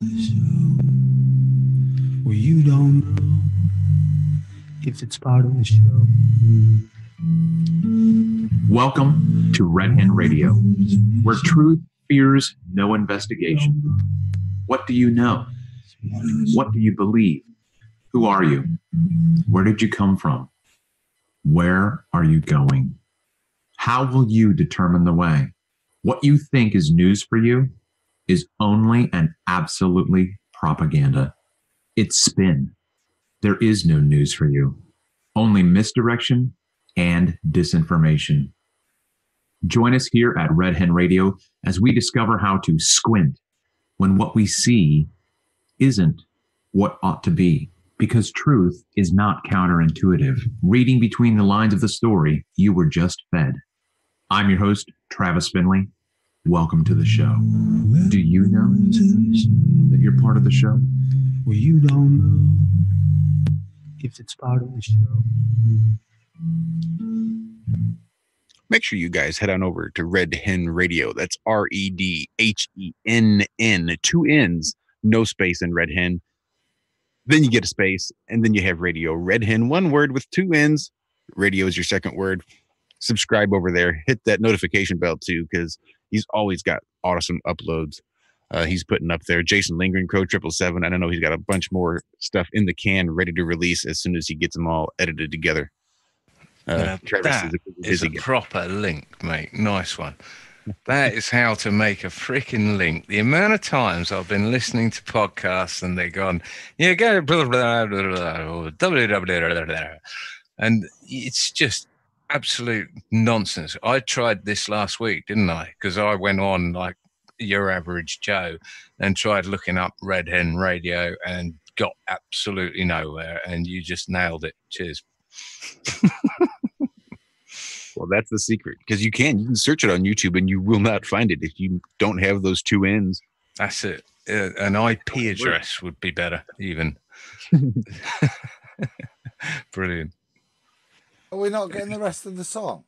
Well, you don't know if it's part of the show. Welcome to Red Hen Radio, where truth fears no investigation. What do you know? What do you believe? Who are you? Where did you come from? Where are you going? How will you determine the way? What you think is news for you is only and absolutely propaganda. It's spin. There is no news for you, only misdirection and disinformation. Join us here at Red Hen Radio as we discover how to squint when what we see isn't what ought to be, because truth is not counterintuitive. Reading between the lines of the story you were just fed. I'm your host, Travis Finley. Welcome to the show. Do you know that you're part of the show? Well, you don't know if it's part of the show. Make sure you guys head on over to Red Hen Radio. That's REDHENN, 2 N's, no space in Red Hen. Then you get a space, and then you have radio. Red Hen, one word with 2 N's. Radio is your second word. Subscribe over there. Hit that notification bell, too, because he's always got awesome uploads. He's putting up there. Jason Lindgren, Crow 777. I don't know. He's got a bunch more stuff in the can ready to release as soon as he gets them all edited together. That is a proper link, mate. Nice one. That is how to make a freaking link. The amount of times I've been listening to podcasts and they're gone, yeah, go blah, blah, blah, blah, blah, and it's just absolute nonsense. I tried this last week, didn't I? Because I went on like your average Joe and tried looking up Red Hen Radio and got absolutely nowhere. And you just nailed it. Cheers. Well, that's the secret, because you can search it on YouTube and you will not find it if you don't have those 2 N's. That's it. An IP address would be better, even. Brilliant. Are we not getting the rest of the song?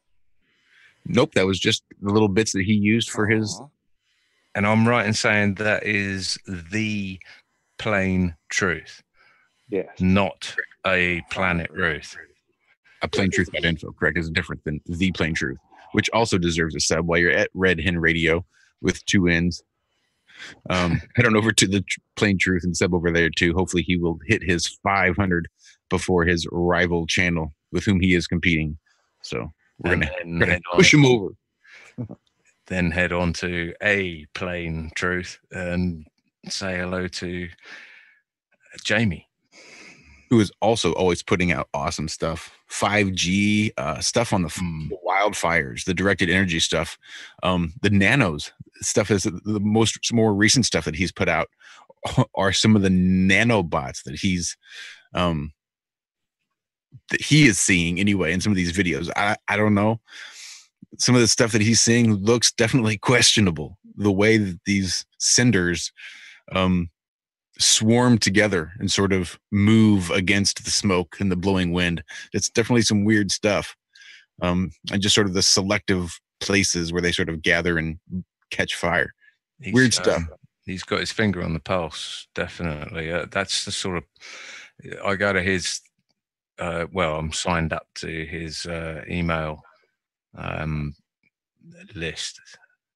Nope, that was just the little bits that he used for his. And I'm right in saying that is the plain truth. Yes. Not a Planet Ruth. A plain truth.info, correct, is different than the plain truth, which also deserves a sub while you're at Red Hen Radio with 2 N's. Head on over to the plain truth and sub over there too. Hopefully he will hit his 500 before his rival channel with whom he is competing. So we're going to push him over. Then head on to a plain truth and say hello to Jamie, who is also always putting out awesome stuff. 5G stuff on the wildfires, the directed energy stuff, the nanos stuff is the more recent stuff that he's put out are some of the nanobots that he is seeing anyway in some of these videos. I don't know. Some of the stuff that he's seeing looks definitely questionable. The way that these cinders swarm together and sort of move against the smoke and the blowing wind. It's definitely some weird stuff. And just sort of the selective places where they sort of gather and catch fire. Weird stuff. He's got his finger on the pulse, definitely. That's the sort of, I go to his, I'm signed up to his email list.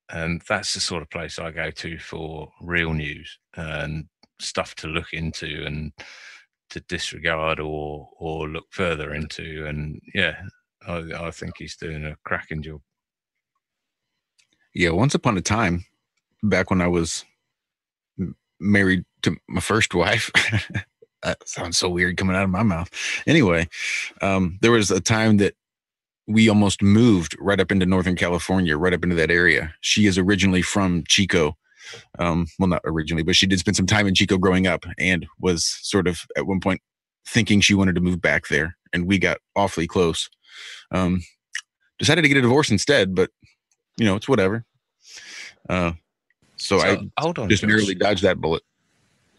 And that's the sort of place I go to for real news and stuff to look into and to disregard or look further into. And yeah, I think he's doing a cracking job. Yeah, once upon a time, back when I was married to my first wife, that sounds so weird coming out of my mouth. Anyway, there was a time that we almost moved right up into Northern California, right up into that area. She is originally from Chico. Well, not originally, but she did spend some time in Chico growing up and was sort of at one point thinking she wanted to move back there. And we got awfully close. Decided to get a divorce instead, but it's whatever. So I hold on, just narrowly dodged that bullet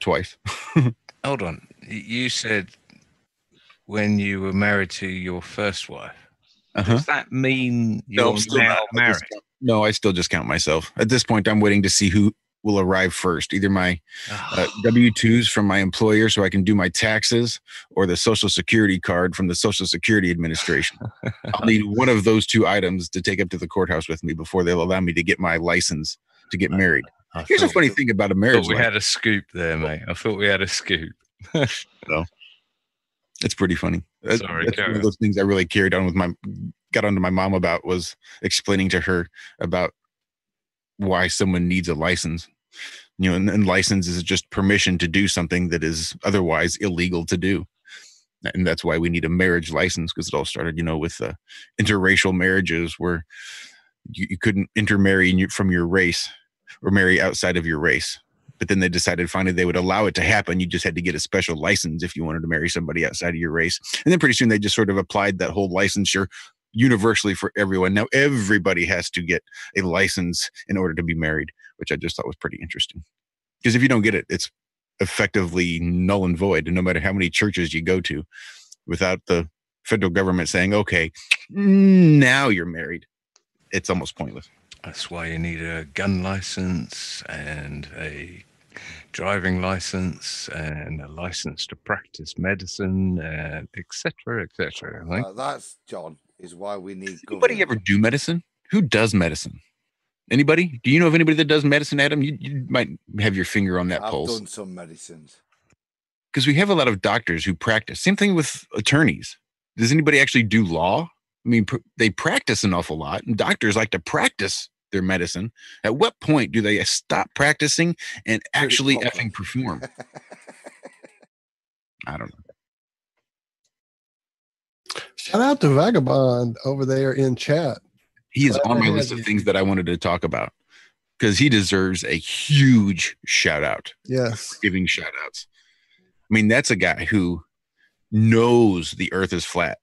twice. Hold on. You said when you were married to your first wife. Does that mean you're now married? No, I still just count myself. At this point, I'm waiting to see who will arrive first, either my W-2s from my employer so I can do my taxes, or the Social Security card from the Social Security Administration. I'll need one of those two items to take up to the courthourhouse with me before they'll allow me to get my license to get married. Here's a funny thing about a marriage. We had a scoop there, mate. I thought we had a scoop. So it's pretty funny. Sorry, that's one of those things I really got onto my mom about, was explaining to her about why someone needs a license. You know, and license is just permission to do something that is otherwise illegal to do. And that's why we need a marriage license, because it all started, you know, with interracial marriages where you couldn't intermarry from your race or marry outside of your race. But then they decided finally they would allow it to happen. You just had to get a special license if you wanted to marry somebody outside of your race. And then pretty soon they just sort of applied that whole licensure universally for everyone. Now everybody has to get a license in order to be married, which I just thought was pretty interesting. Because if you don't get it, it's effectively null and void. And no matter how many churches you go to, without the federal government saying, okay, now you're married, it's almost pointless. That's why you need a gun license and a driving license and a license to practice medicine, and et cetera, et cetera. That's, John, is why we need Does anybody ever do medicine? Who does medicine? Anybody? Do you know of anybody that does medicine, Adam? You might have your finger on that pulse. I've done some medicines. Because we have a lot of doctors who practice. Same thing with attorneys. Does anybody actually do law? I mean, they practice an awful lot, and doctors like to practice their medicine. At what point do they stop practicing and actually effing perform? I don't know. Shout out to Vagabond over there in chat. He is on my list of things that I wanted to talk about, because he deserves a huge shout out. Yes. Giving shout outs. I mean, that's a guy who knows the earth is flat.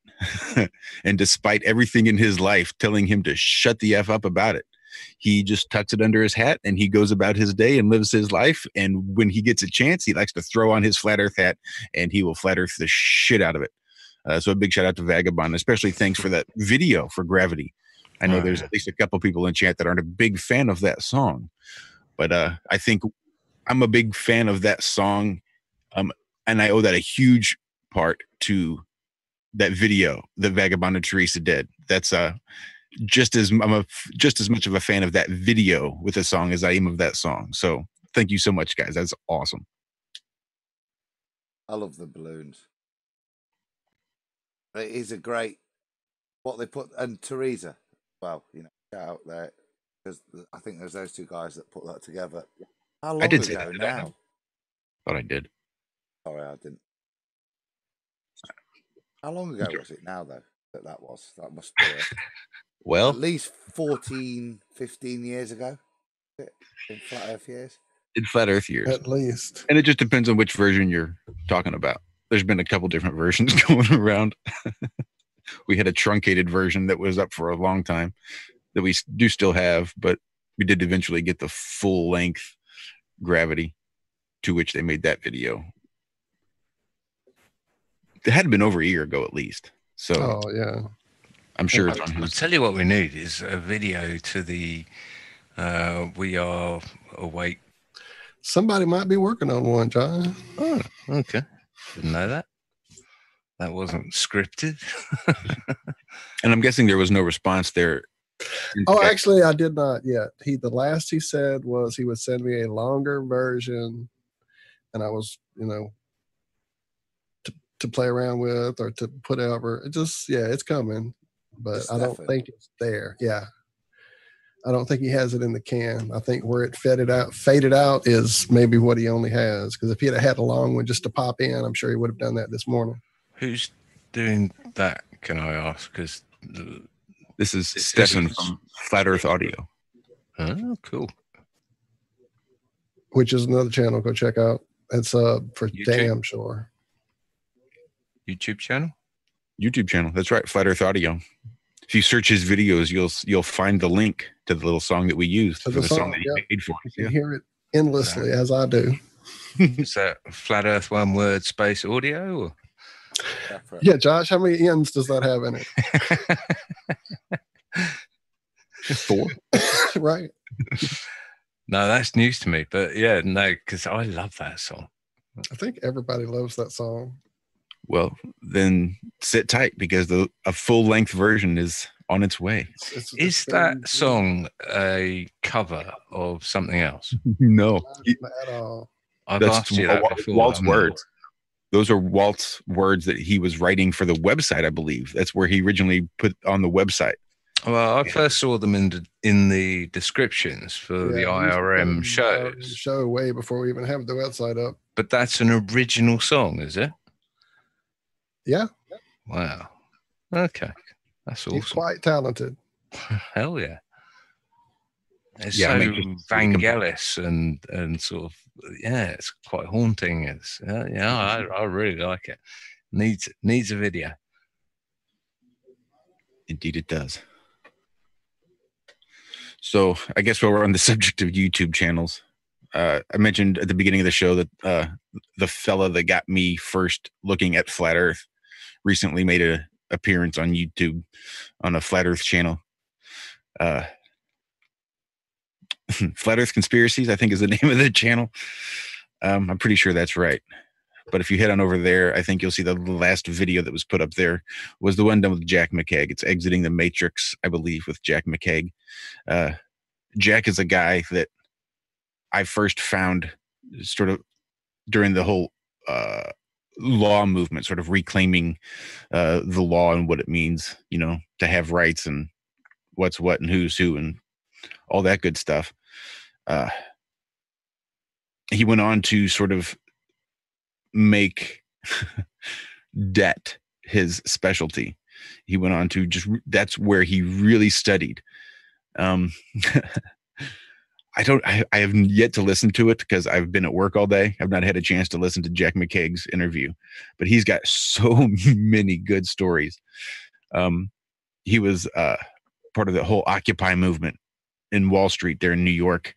And despite everything in his life telling him to shut the F up about it, he just tucks it under his hat and he goes about his day and lives his life. And when he gets a chance, he likes to throw on his flat earth hat and he will flat earth the shit out of it. So a big shout out to Vagabond, especially thanks for that video for Gravity. I know there's at least a couple people in chat that aren't a big fan of that song, but I think I'm a big fan of that song. And I owe that a huge part to that video that Vagabond and Teresa did. That's just as much of a fan of that video with the song as I am of that song. So thank you so much, guys. That's awesome. I love the balloons. It is a great what they put, and Teresa. Well, you know, shout out there, because I think there's those two guys that put that together. How long ago say that now? Thought I did. Sorry, I didn't. How long ago was it now, though, that was? That must be well, at least 14, 15 years ago. In Flat Earth years? In Flat Earth years. At least. And it just depends on which version you're talking about. There's been a couple different versions going around. We had a truncated version that was up for a long time that we do still have, but we did eventually get the full length Gravity, to which they made that video. It had been over a year ago at least. So, oh yeah, I'm sure it's on his. I'll tell you what we need is a video to the We Are Awake. Somebody might be working on one, John. Oh, okay. Didn't know that. That wasn't scripted. And I'm guessing there was no response there. Oh, actually, I did not yet. The last he said was he would send me a longer version, and I was, you know, to play around with or to put over. It just, yeah, it's coming, but I don't think it's there. Yeah. I don't think he has it in the can. I think where it faded out is maybe what he only has. Because if he had a long one just to pop in, I'm sure he would have done that this morning. Who's doing that, can I ask? Because this is Stefan from Flat Earth Audio. Oh, cool. Which is another channel. Go check out. It's for YouTube? damn sure. YouTube channel? YouTube channel. That's right. Flat Earth Audio. If you search his videos, you'll find the link to the little song that we used for the song that he made for us. You can hear it endlessly as I do. Is that Flat Earth one word space audio? Or? Yeah, Josh, how many ends does that have in it? 4. Right. No, that's news to me. But yeah, no, because I love that song. I think everybody loves that song. Well, then sit tight because a full-length version is on its way. Is that song a cover of something else? No. Not at all. I've asked you that before. Walt's words. Those are Walt's words that he was writing for the website, I believe. That's where he originally put on the website. Well, I first saw them in the descriptions for the IRM shows. Show way before we even have the website up. But that's an original song, is it? Yeah. Wow. Okay. That's awesome. He's quite talented. Hell yeah. It's so Vangelis and sort of, it's quite haunting. It's I really like it. Needs a video. Indeed it does. So I guess while we're on the subject of YouTube channels, I mentioned at the beginning of the show that the fella that got me first looking at Flat Earth recently made an appearance on YouTube on a Flat Earth channel. Flat Earth Conspiracies, I think, is the name of the channel. I'm pretty sure that's right. But if you head on over there, I think you'll see the last video that was put up there was the one done with Jack McCaig. It's Exiting the Matrix, I believe, with Jack McCaig. Jack is a guy that I first found sort of during the whole law movement, sort of reclaiming the law and what it means, to have rights and what's what and who's who and all that good stuff. He went on to sort of make debt his specialty. He went on to that's where he really studied. I have yet to listen to it because I've been at work all day. I've not had a chance to listen to Jack McCaig's interview, but he's got so many good stories. He was part of the whole Occupy movement in Wall Street there in New York.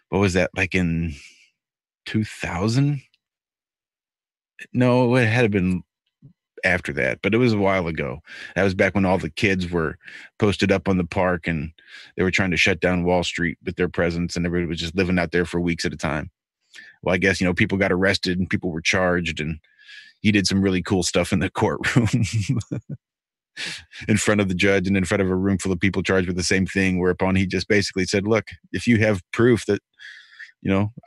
What was that, like in 2000? No, it had been after that, but it was a while ago. That was back when all the kids were posted up on the park and they were trying to shut down Wall Street with their presence, and everybody was just living out there for weeks at a time. Well, I guess, people got arrested and people were charged, and he did some really cool stuff in the courtroom in front of the judge and in front of a room full of people charged with the same thing, whereupon he just basically said, look, if you have proof that,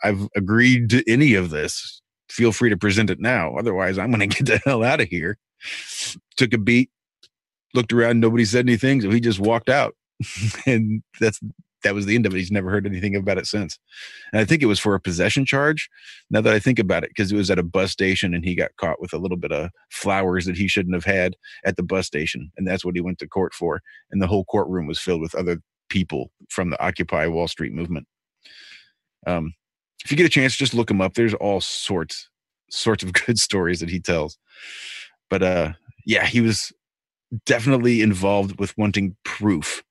I've agreed to any of this, feel free to present it now. Otherwise, I'm going to get the hell out of here. Took a beat, looked around, nobody said anything, so he just walked out. And that was the end of it. He's never heard anything about it since. And I think it was for a possession charge, now that I think about it, because it was at a bus station and he got caught with a little bit of flowers that he shouldn't have had at the bus station. And that's what he went to court for. And the whole courtroom was filled with other people from the Occupy Wall Street movement. If you get a chance, just look him up. There's all sorts of good stories that he tells. But he was definitely involved with wanting proof.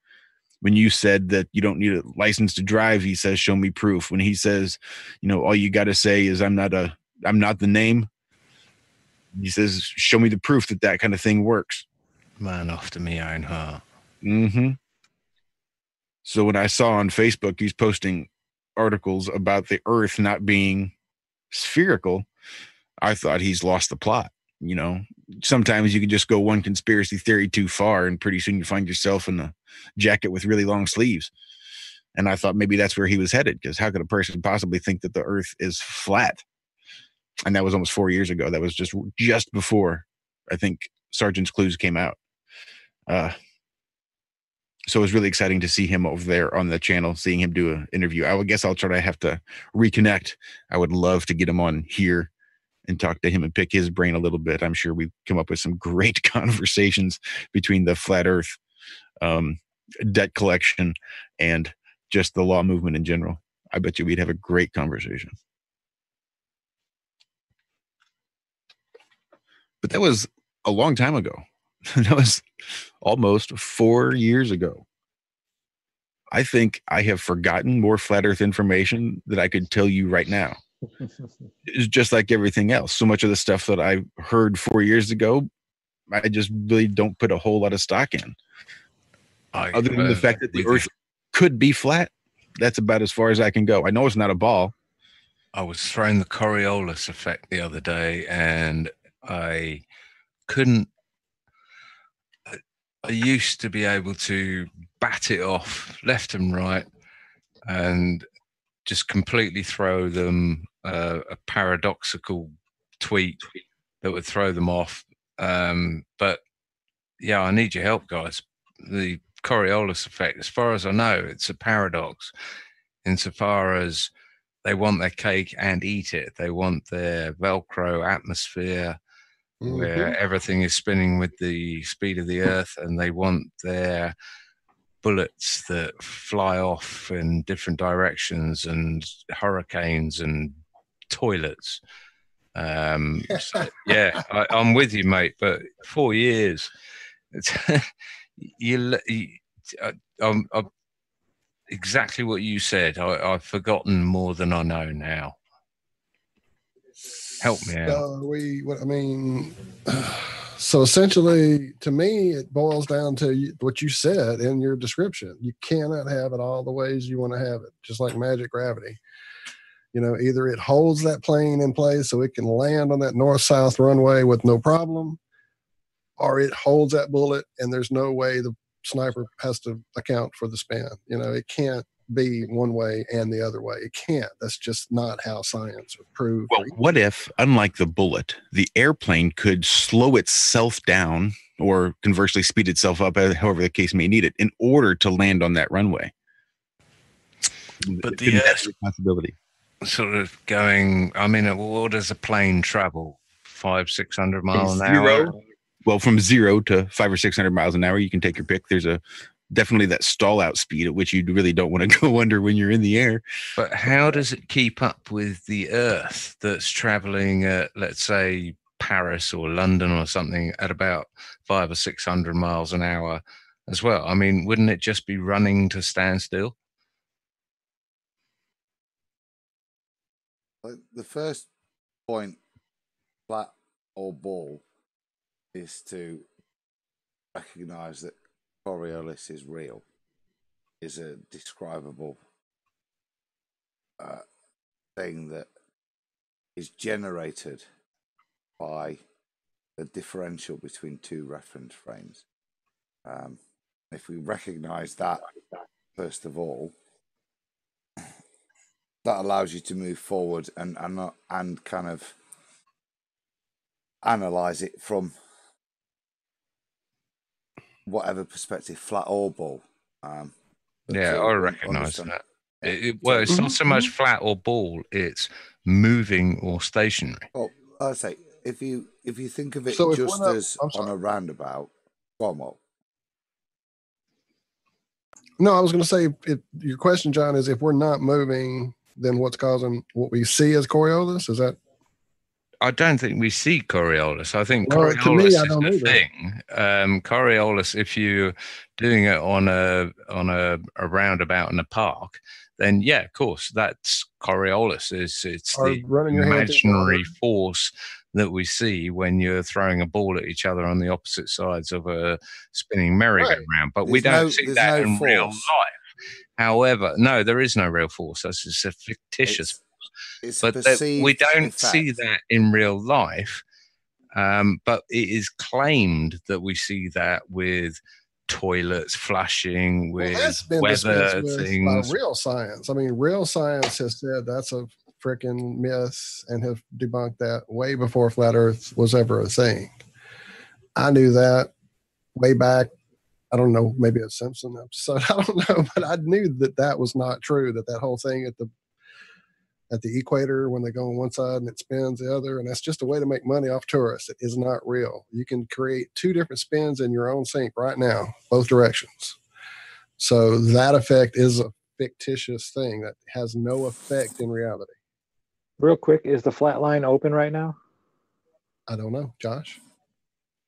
When you said that you don't need a license to drive, he says, show me proof. When he says, all you got to say is I'm not the name. He says, show me the proof that kind of thing works. Man after me own heart. Mm-hmm. So when I saw on Facebook, he's posting articles about the Earth not being spherical, I thought he's lost the plot. Sometimes you can just go one conspiracy theory too far, and pretty soon you find yourself in a jacket with really long sleeves. And I thought maybe that's where he was headed, because how could a person possibly think that the Earth is flat? And that was almost 4 years ago. That was just before, I think, Sergeant's Clues came out. So it was really exciting to see him over there on the channel, seeing him do an interview. I would guess I'll try to have to reconnect. I would love to get him on here and talk to him and pick his brain a little bit. I'm sure we've come up with some great conversations between the Flat Earth debt collection and just the law movement in general. I bet you we'd have a great conversation. But that was a long time ago. That was almost 4 years ago. I think I have forgotten more Flat Earth information that I could tell you right now. It's just like everything else. So much of the stuff that I heard 4 years ago, I just really don't put a whole lot of stock in. Other than the fact that the Earth could be flat, that's about as far as I can go. I know it's not a ball. I was throwing the Coriolis effect the other day, and I couldn't. I used to be able to bat it off left and right and just completely throw them a paradoxical tweet that would throw them off. But yeah, I need your help, guys. The Coriolis effect, as far as I know, it's a paradox insofar as they want their cake and eat it. They want their Velcro atmosphere where everything is spinning with the speed of the earth, and they want their bullets that fly off in different directions and hurricanes and toilets. So, yeah, I'm with you, mate. But 4 years, it's I'm exactly what you said. I've forgotten more than I know now. Help me out. So essentially, to me, it boils down to what you said in your description. You cannot have it all the ways you want to have it, just like magic gravity. Either it holds that plane in place so it can land on that north-south runway with no problem, or it holds that bullet and there's no way the sniper has to account for the spin. It can't be one way and the other way. It can't. That's just not how science would prove. Well, what if, unlike the bullet, the airplane could slow itself down or conversely speed itself up, however the case may need it, in order to land on that runway? But the possibility. Sort of going, what does a plane travel? 500-600 miles an hour? Well, from 0 to 500 or 600 miles an hour, you can take your pick. There's definitely that stall out speed at which you really don't want to go under when you're in the air. But how does it keep up with the Earth that's traveling at, let's say, Paris or London or something at about 500 or 600 miles an hour as well? Wouldn't it just be running to stand still? The first point, flat or ball, is to recognize that Coriolis is real, is a describable thing that is generated by the differential between two reference frames. If we recognize that, first of all, that allows you to move forward and kind of analyze it from whatever perspective, flat or ball. I recognize that. It's not so much flat or ball; it's moving or stationary. Well, I'd say if you think of it just as on a roundabout, go on, Walt. No, I was going to say, your question, John, is if we're not moving, then what's causing what we see as Coriolis? Is that? I don't think we see Coriolis. I think Coriolis is the thing. Coriolis, if you're doing it on a roundabout in a park, then yeah, of course, that's Coriolis. It's the imaginary force that we see when you're throwing a ball at each other on the opposite sides of a spinning merry-go-round. Right. But we don't see that in real life. However, no, there is no real force. That's just a fictitious force. But we don't see that in real life. But it is claimed that we see that with toilets flushing, with weather things. By real science. Real science has said that's a freaking myth and have debunked that way before flat Earth was ever a thing. I knew that way back. I don't know, maybe a Simpson episode. I don't know, but I knew that was not true. That whole thing at the equator when they go on one side and it spins the other, and that's just a way to make money off tourists. It is not real. You can create two different spins in your own sink right now, both directions. So that effect is a fictitious thing that has no effect in reality. Real quick, is the flat line open right now? I don't know, Josh.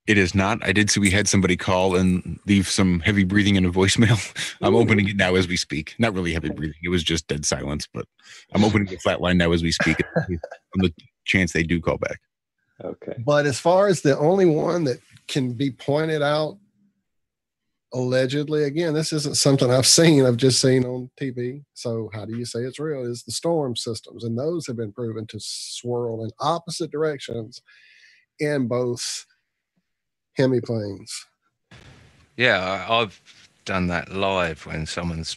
It is not. I did see we had somebody call and leave some heavy breathing in a voicemail. I'm opening it now as we speak. Not really heavy breathing. It was just dead silence, but I'm opening the flat line now as we speak on the chance they do call back. Okay. But as far as the only one that can be pointed out allegedly, again, this isn't something I've seen. I've just seen on TV. So how do you say it's real? Is the storm systems, and those have been proven to swirl in opposite directions in both hemiplanes. Yeah, I've done that live when someone's,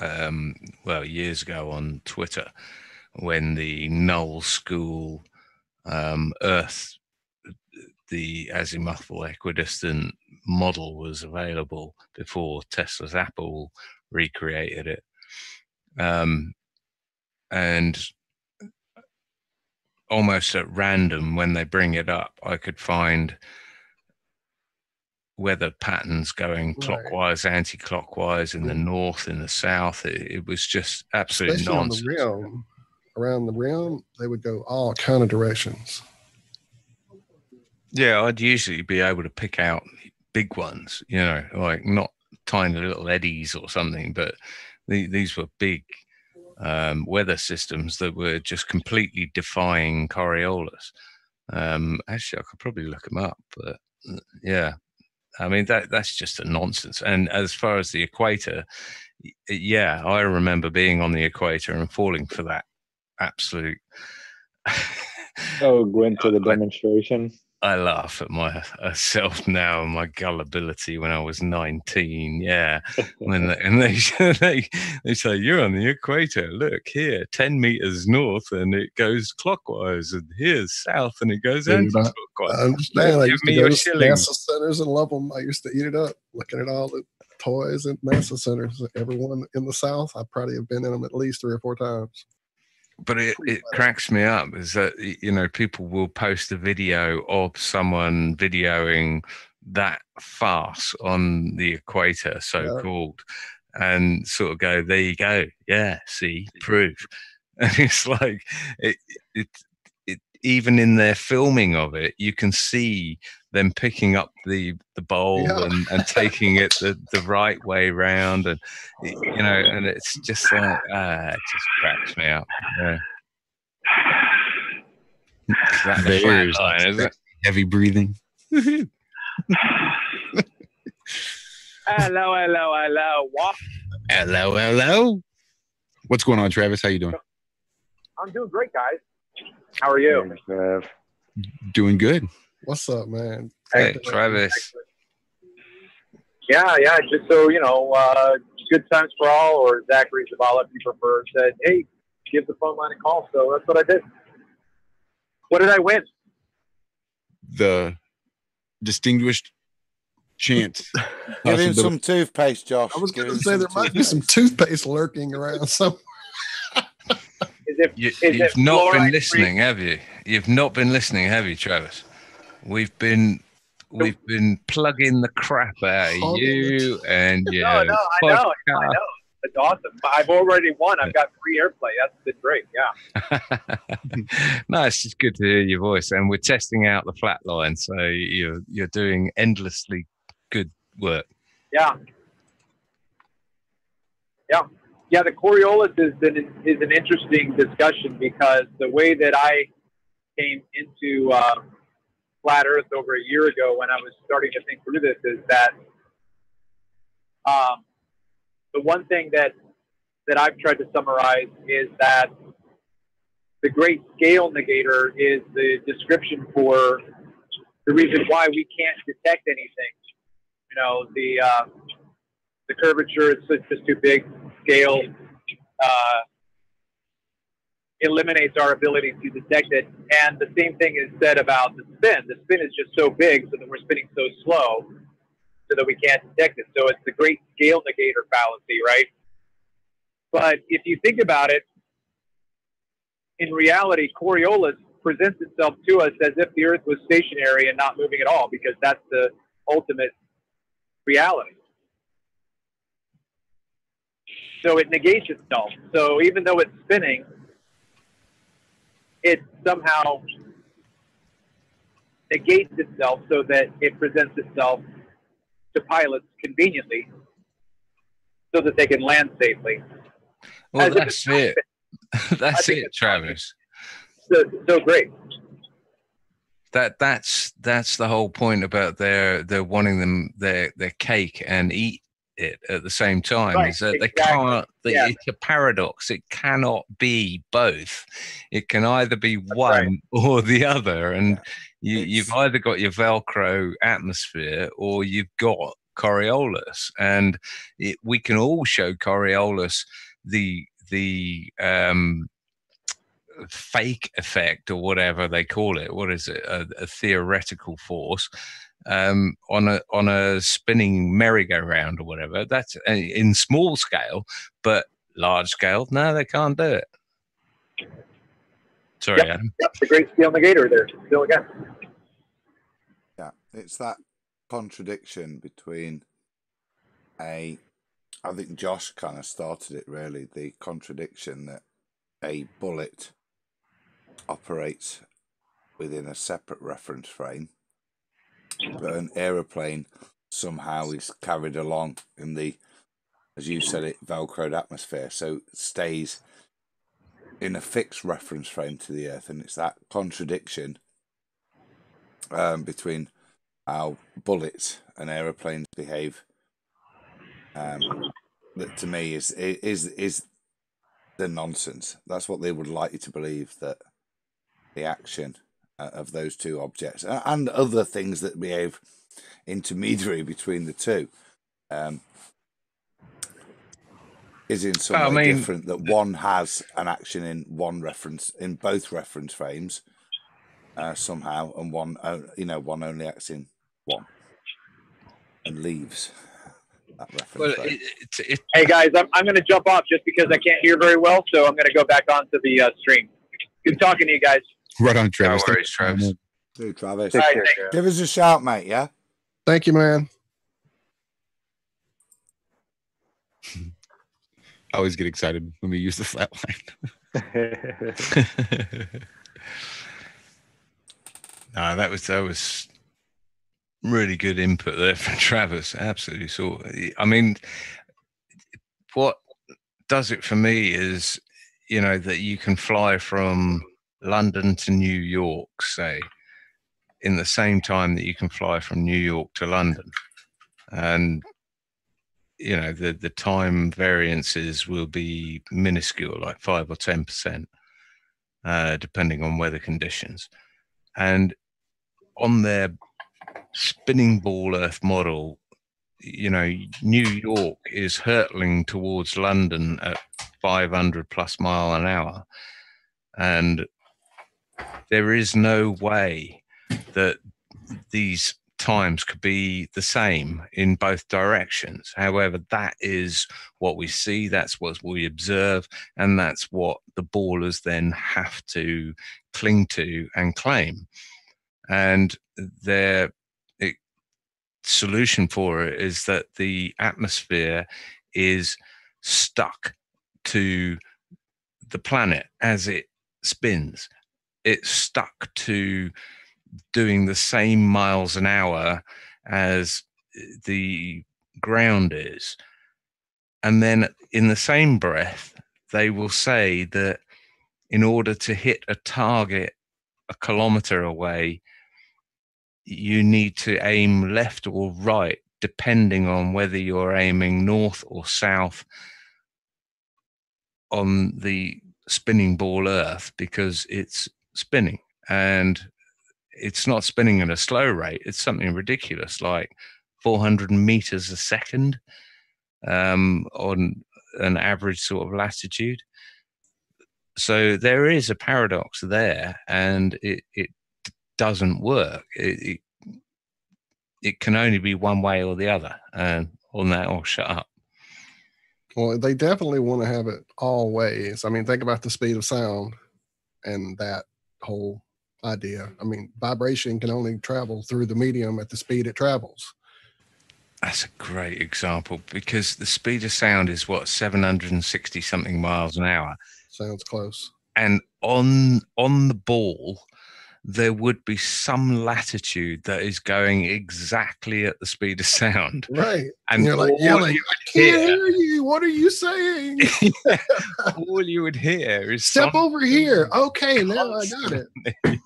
years ago on Twitter, when the Null School Earth, the azimuthal equidistant model was available before Tesla's Apple recreated it. And almost at random, when they bring it up, I could find weather patterns going clockwise, anti-clockwise in the north, in the south. It was just absolute especially nonsense. On the rim, around the rim, they would go all kind of directions. Yeah, I'd usually be able to pick out big ones, like not tiny little eddies or something, but these were big weather systems that were just completely defying Coriolis. Actually, I could probably look them up, but yeah, I mean, that's just a nonsense. And as far as the equator, yeah, I remember being on the equator and falling for that absolute. Going to the demonstration. I laugh at myself now and my gullibility when I was 19. Yeah, and they say you're on the equator. Look here, 10 meters north, and it goes clockwise, and here's south, and it goes anti-clockwise. I understand. I Give used me to go your to shillings. NASA centers and love them. I used to eat it up, looking at all the toys at NASA centers. Everyone in the South, I probably have been in them at least 3 or 4 times. But it cracks me up is that, people will post a video of someone videoing that farce on the equator, so-called, and sort of go, there you go. Yeah, see, proof. And it's like, it even in their filming of it, you can see them picking up the bowl and taking it the right way round, and and it's just like it just cracks me up. Yeah. There's heavy breathing. Hello. What? Hello. What's going on, Travis? How you doing? I'm doing great, guys. How are you? Doing good. What's up, man? Hey, Travis. Yeah. Just so good times for all, or Zachary Zabala, if you prefer, said, hey, give the phone line a call. So that's what I did. What did I win? The distinguished chance. Give him some toothpaste, Josh. I was going to say there might be some toothpaste lurking around somewhere. You've not been listening, have you? You've not been listening, have you, Travis? We've been plugging the crap out of you and your I know. It's awesome. I've already won. I've got free airplay. That's been great. Yeah. No, it's just good to hear your voice, and we're testing out the flatline, so you're doing endlessly good work. Yeah. The Coriolis is an interesting discussion, because the way that I came into flat Earth over a year ago, when I was starting to think through this, is that the one thing that I've tried to summarize is that the great scale negator is the description for the reason why we can't detect anything. The curvature is just too big. Scale eliminates our ability to detect it. And the same thing is said about the spin. The spin is just so big, so that we're spinning so slow, so that we can't detect it. So it's the great scale negator fallacy, right? But if you think about it, in reality, Coriolis presents itself to us as if the Earth was stationary and not moving at all, because that's the ultimate reality. So it negates itself. So even though it's spinning, it somehow negates itself so that it presents itself to pilots conveniently, so that they can land safely. Well, that's it. That's it, Travis. So great. that's the whole point about they're wanting their cake and eat it at the same time, right, is that exactly. they can't. Yeah. It's a paradox. It cannot be both. It can either be one right. or the other, and you've either got your Velcro atmosphere or you've got Coriolis, and we can all show Coriolis the fake effect, or whatever they call it. What is it? A theoretical force on a spinning merry-go-round or whatever. That's in small scale, but large scale, no, they can't do it. Sorry, Adam. Yep, the great scale negator there. Still again. Yeah, it's that contradiction between I think Josh kind of started it, really, the contradiction that a bullet operates within a separate reference frame, but an aeroplane somehow is carried along in the, as you said it, Velcroed atmosphere, so it stays in a fixed reference frame to the Earth. And it's that contradiction between how bullets and aeroplanes behave that to me is the nonsense. That's what they would like you to believe, that the action of those two objects and other things that behave intermediary between the two is in some way different, that one has an action in both reference frames somehow, and one only acts in one and leaves that reference frame. Hey guys, I'm going to jump off just because I can't hear very well, so I'm going to go back onto the stream. Good talking to you guys. Right on, Travis. No worries, Travis. Dude, Travis. All right, give us a shout, mate. Yeah. Thank you, man. I always get excited when we use the flat line. No, that was really good input there from Travis. Absolutely. So, I mean, what does it for me is, that you can fly from London to New York, say, in the same time that you can fly from New York to London. And, the time variances will be minuscule, like 5 or 10%, depending on weather conditions. And on their spinning ball Earth model, New York is hurtling towards London at 500 plus mile an hour. And there is no way that these times could be the same in both directions. However, that is what we see, that's what we observe, and that's what the ballers then have to cling to and claim. And their solution for it is that the atmosphere is stuck to the planet as it spins. It's stuck to doing the same miles an hour as the ground is. And then in the same breath, they will say that in order to hit a target a kilometer away, you need to aim left or right, depending on whether you're aiming north or south on the spinning ball Earth, because it's spinning. And it's not spinning at a slow rate. It's something ridiculous, like 400 meters a second on an average sort of latitude. So there is a paradox there, and it doesn't work. It can only be one way or the other, and on that, or shut up. Well, they definitely want to have it all ways. I mean, think about the speed of sound and that whole idea. I mean, vibration can only travel through the medium at the speed it travels. That's a great example, because the speed of sound is 760 something miles an hour. Sounds close. And on the ball, there would be some latitude that is going exactly at the speed of sound. Right. And you're like yelling, you I can't hear you. What are you saying? all you would hear is step over here. Okay, now I got it.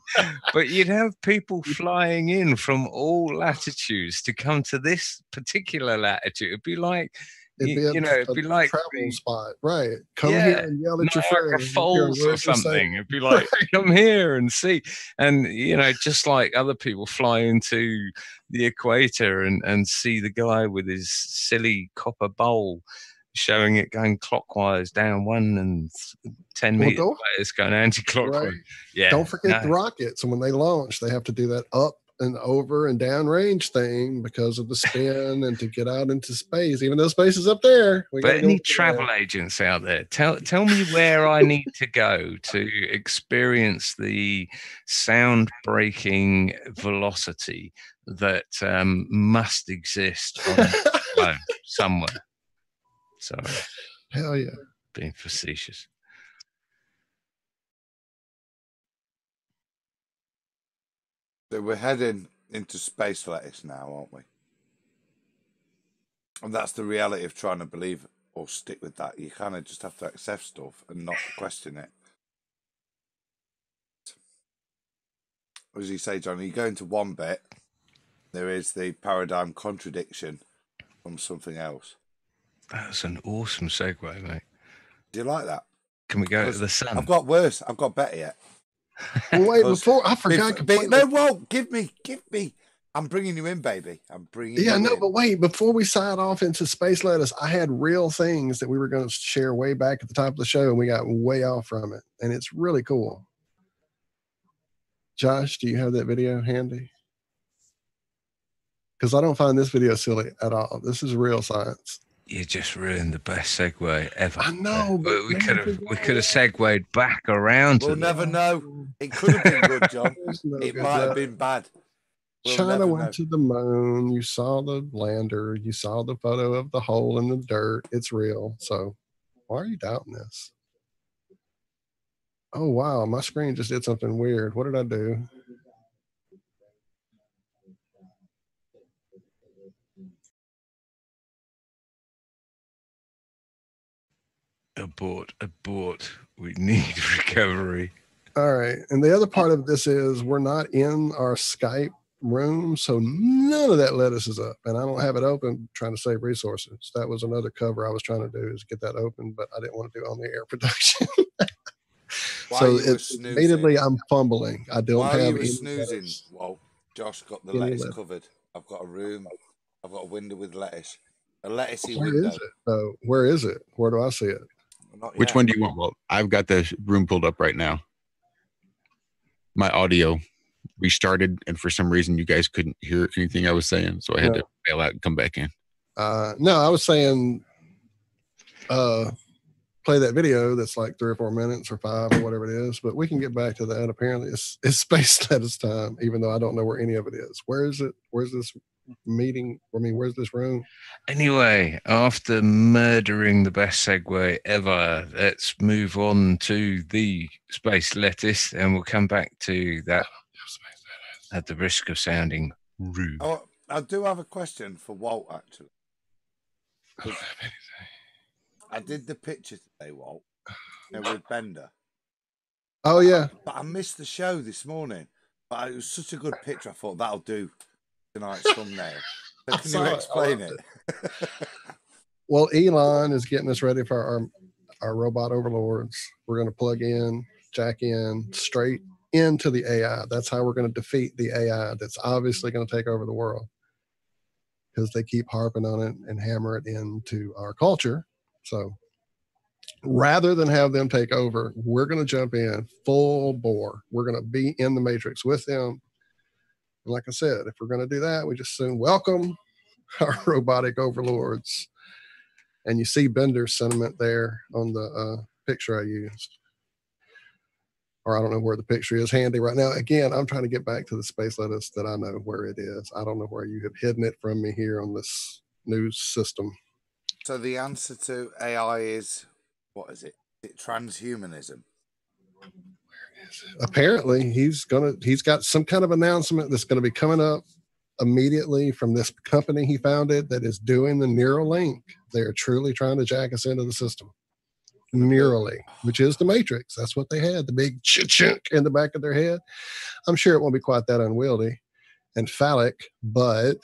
But you'd have people flying in from all latitudes to come to this particular latitude. It'd be like, it'd be like travel spot, right? Come here and yell at your Niagara friends. Falls or something. It'd be like, come here and see. And just like other people fly into the equator and see the guy with his silly copper bowl showing it going clockwise down 1 and 10 meters away. It's going anti-clockwise. Right. Yeah. Don't forget the rockets. When they launch, they have to do that up and over and down range thing because of the spin and to get out into space, even though space is up there. But any travel agents out there, tell me where I need to go to experience the sound breaking velocity that must exist on somewhere. So, hell yeah, being facetious. So we're heading into space lettuce now, aren't we? And that's the reality of trying to believe or stick with that. You kind of just have to accept stuff and not question it. As you say, Johnny, you go into one bit, there is the paradigm contradiction from something else. That's an awesome segue, mate. Do you like that? Can we go to the sun? I've got worse. I've got better yet. Well, wait, before I forgot completely. No, Walt, give me. I'm bringing you in, baby. I'm bringing you in. But wait, before we sign off into space lettuce, I had real things that we were going to share way back at the top of the show, and we got way off from it, and it's really cool. Josh, do you have that video handy? Because I don't find this video silly at all. This is real science. You just ruined the best segue ever. I know. But we could have segued back around. We'll never know. It could have been good, John. It might have been bad. China went to the moon. You saw the lander. You saw the photo of the hole in the dirt. It's real. So why are you doubting this? Oh, wow. My screen just did something weird. What did I do? Abort. We need recovery. All right. And the other part of this is we're not in our Skype room, so none of that lettuce is up. And I don't have it open trying to save resources. That was another cover I was trying to do, is get that open, but I didn't want to do on-the-air production. So immediately I'm fumbling. I don't have any snoozing. Well, Josh got the lettuce covered. I've got a room. I've got a window with lettuce. A lettucey window. Where is it, though? Where is it? Where do I see it? Which one do you want? Well, I've got the room pulled up right now. My audio restarted, and for some reason you guys couldn't hear anything I was saying, so I had to bail out and come back in. No, I was saying play that video that's like 3 or 4 minutes or 5 or whatever it is, but we can get back to that. Apparently it's space lettuce time, even though I don't know where any of it is. Where is it? Where's this meeting? Where's this room? Anyway, after murdering the best segue ever, let's move on to the space lettuce, and we'll come back to that at the risk of sounding rude. Oh, I do have a question for Walt, actually. I did the picture today, Walt, with Bender. Oh, yeah. But I missed the show this morning. But it was such a good picture, I thought that'll do tonight's thumbnail. So can you explain it? Well, Elon is getting us ready for our robot overlords. We're going to plug in, jack in, straight into the AI. That's how we're going to defeat the AI that's obviously going to take over the world, because they keep harping on it and hammer it into our culture. So rather than have them take over, we're going to jump in full bore. We're going to be in the matrix with them. And like I said, if we're going to do that, we just soon welcome our robotic overlords. And you see Bender's sentiment there on the picture I used. Or I don't know where the picture is handy right now. Again, I'm trying to get back to the space lettuce that I know where it is. I don't know where you have hidden it from me here on this news system. So the answer to AI is, what is it? Is it transhumanism? Where apparently he's got some kind of announcement that's going to be coming up immediately from this company he founded that is doing the Neuralink. They're truly trying to jack us into the system. Neurally, which is the Matrix. That's what they had, the big chunk in the back of their head. I'm sure it won't be quite that unwieldy and phallic, but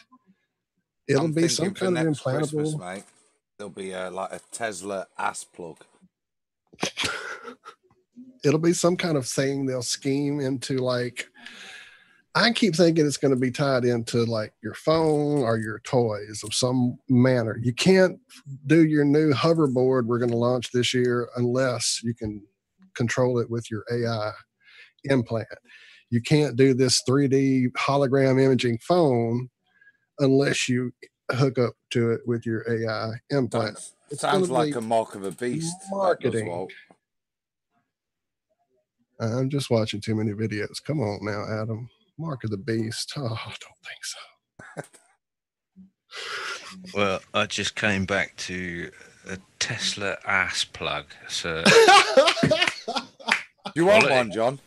it'll be some kind of implantable. Christmas, mate, there'll be like a Tesla ass plug. It'll be some kind of thing they'll scheme into, like, I keep thinking it's going to be tied into like your phone or your toys of some manner. You can't do your new hoverboard we're going to launch this year unless you can control it with your AI implant. You can't do this 3D hologram imaging phone unless you hook up to it with your AI implant. Sounds like a mark of a beast. Marketing. I'm just watching too many videos. Come on now, Adam. Mark of the beast. Oh, I don't think so. Well, I just came back to a Tesla ass plug. So you want one, John?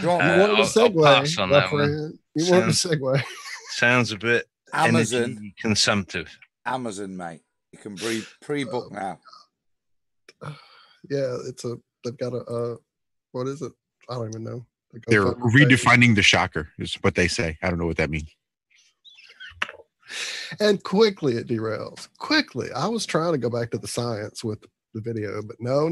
You want a segue? I'll pass on that one. You want a segue? Sounds a bit energy consumptive. Amazon, mate. You can pre-book now. Yeah, they've got a what is it? I don't even know. They're redefining the shocker, is what they say. I don't know what that means. And quickly it derails. Quickly. I was trying to go back to the science with the video, but no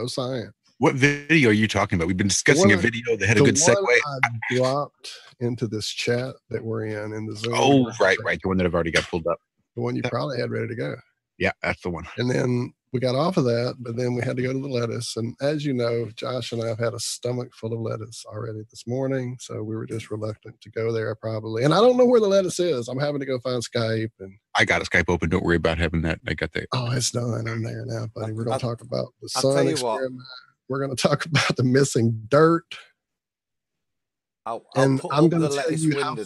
science. What video are you talking about? We've been discussing a video that had a good segue. I dropped into this chat that we're in the Zoom. Oh, right. The one that I've already got pulled up. The one you probably had ready to go. Yeah, that's the one. And then we got off of that, but then we had to go to the lettuce. And as you know, Josh and I have had a stomach full of lettuce already this morning. So we were just reluctant to go there probably. And I don't know where the lettuce is. I'm having to go find Skype. And I got a Skype open. Don't worry about having that. I got that. Oh, it's done. I'm there now, buddy. We're going to talk about the sun experiment. We're going to talk about the missing dirt. I'll I'm going to tell you how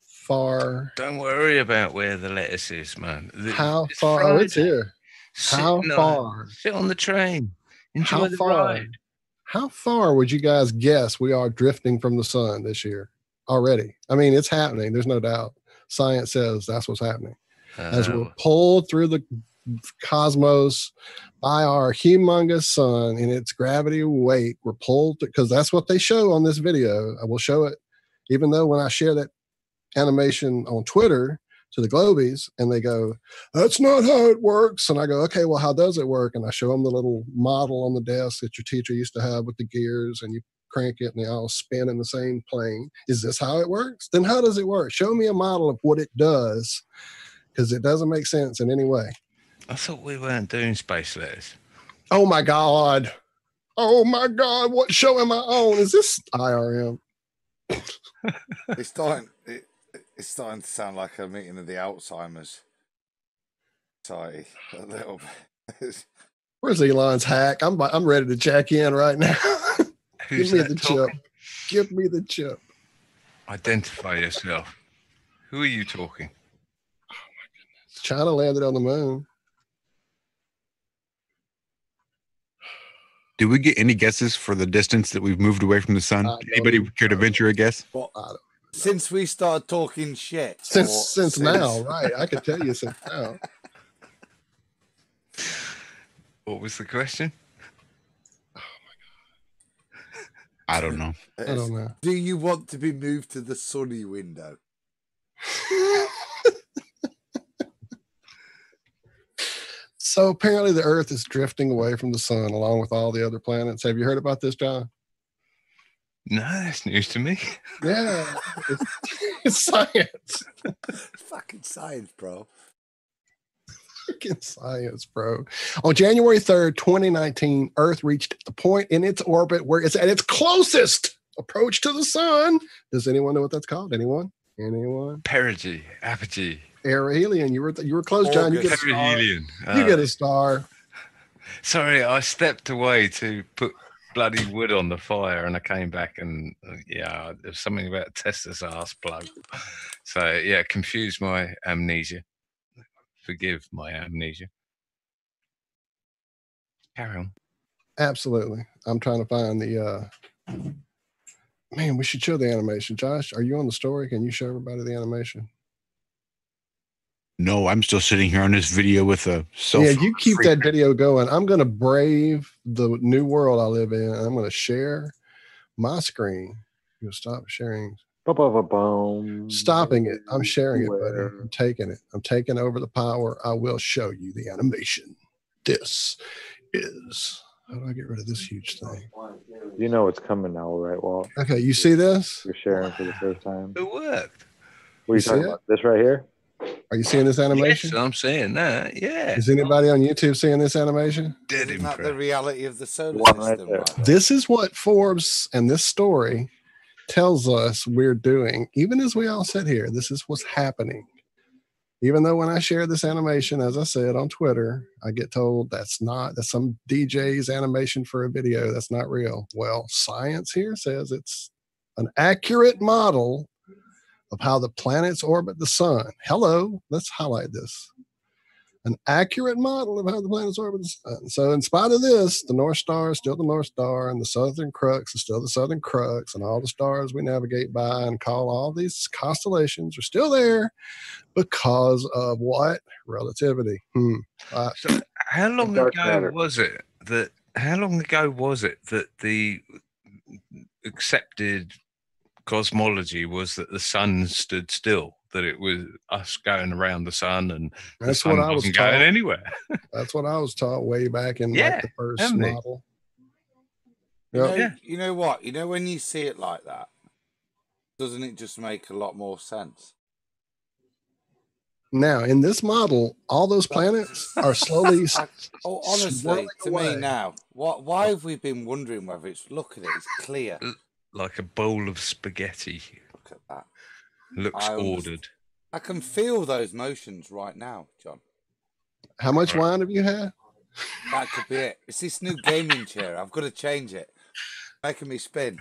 far. Don't worry about where the lettuce is, man. How far? Oh, it's here. How far? Sit on the train. Enjoy the ride. How far would you guys guess we are drifting from the sun this year already? I mean, it's happening. There's no doubt. Science says that's what's happening. As we're pulled through the cosmos by our humongous sun in its gravity weight, we're pulled because that's what they show on this video. I will show it, even though when I share that animation on Twitter to the Globies and they go, that's not how it works. And I go, okay, well, how does it work? And I show them the little model on the desk that your teacher used to have with the gears, and you crank it and they all spin in the same plane. Is this how it works? Then how does it work? Show me a model of what it does, because it doesn't make sense in any way. I thought we weren't doing space letters. Oh my God. What show am I on? Is this IRM? It's starting to sound like a meeting of the Alzheimer's Society a little bit. Where's Elon's hack? I'm ready to jack in right now. Give me the chip. Give me the chip. Identify yourself. Who are you talking? Oh my goodness. China landed on the moon. Did we get any guesses for the distance that we've moved away from the sun? Anybody care to venture a guess? Well, since we started talking shit. Since now, right. I could tell you since now. What was the question? Oh my God. I don't know. I don't know. Do you want to be moved to the sunny window? So apparently the Earth is drifting away from the sun along with all the other planets. Have you heard about this, John? No, that's news to me. Yeah, it's science. Fucking science, bro. Fucking science, bro. On January 3rd, 2019, Earth reached the point in its orbit where it's at its closest approach to the sun. Does anyone know what that's called? Anyone? Perigee, apogee. Perihelion. You were close, John. You get a star. Perihelion. You get a star. Sorry, I stepped away to put bloody wood on the fire, and I came back, and there's something about Tesla's ass plug. So confused my amnesia. Forgive my amnesia. Carry on. Absolutely. I'm trying to find the man, we should show the animation. Josh, are you on the story? Can you show everybody the animation? No, I'm still sitting here on this video with a cell phone. Yeah, you keep that video going. I'm going to brave the new world I live in. I'm going to share my screen. You'll stop sharing. Stopping it. I'm sharing it, buddy. I'm taking it. I'm taking over the power. I will show you the animation. This is... How do I get rid of this huge thing? You know it's coming now, right, Walt? Okay, you see this? You're sharing for the first time. It worked. What are you talking about? This right here? Are you seeing this animation? Yes, I'm seeing that. Yeah. Is anybody on YouTube seeing this animation? Isn't that the reality of the solar system? Right, this is what Forbes and this story tells us we're doing. Even as we all sit here, this is what's happening. Even though when I share this animation, as I said on Twitter, I get told that's some DJ's animation for a video. That's not real. Well, science here says it's an accurate model of how the planets orbit the sun. Hello, let's highlight this. An accurate model of how the planets orbit the sun. So in spite of this, the North Star is still the North Star, and the Southern Crux is still the Southern Crux, and all the stars we navigate by and call all these constellations are still there because of what? Relativity. So how long ago was it that the accepted cosmology was that the sun stood still, that it was us going around the sun, and that's what I was wasn't taught. going anywhere? That's what I was taught way back in like the first model. You know what? You know, when you see it like that, doesn't it just make a lot more sense? Now, in this model, all those planets are slowly honestly, to me now, why have we been wondering whether it's, look at it, it's clear. Like a bowl of spaghetti. Look at that. Looks ordered. I can feel those motions right now, John. How much wine have you had? That could be it. It's this new gaming chair. I've got to change it. Making me spin.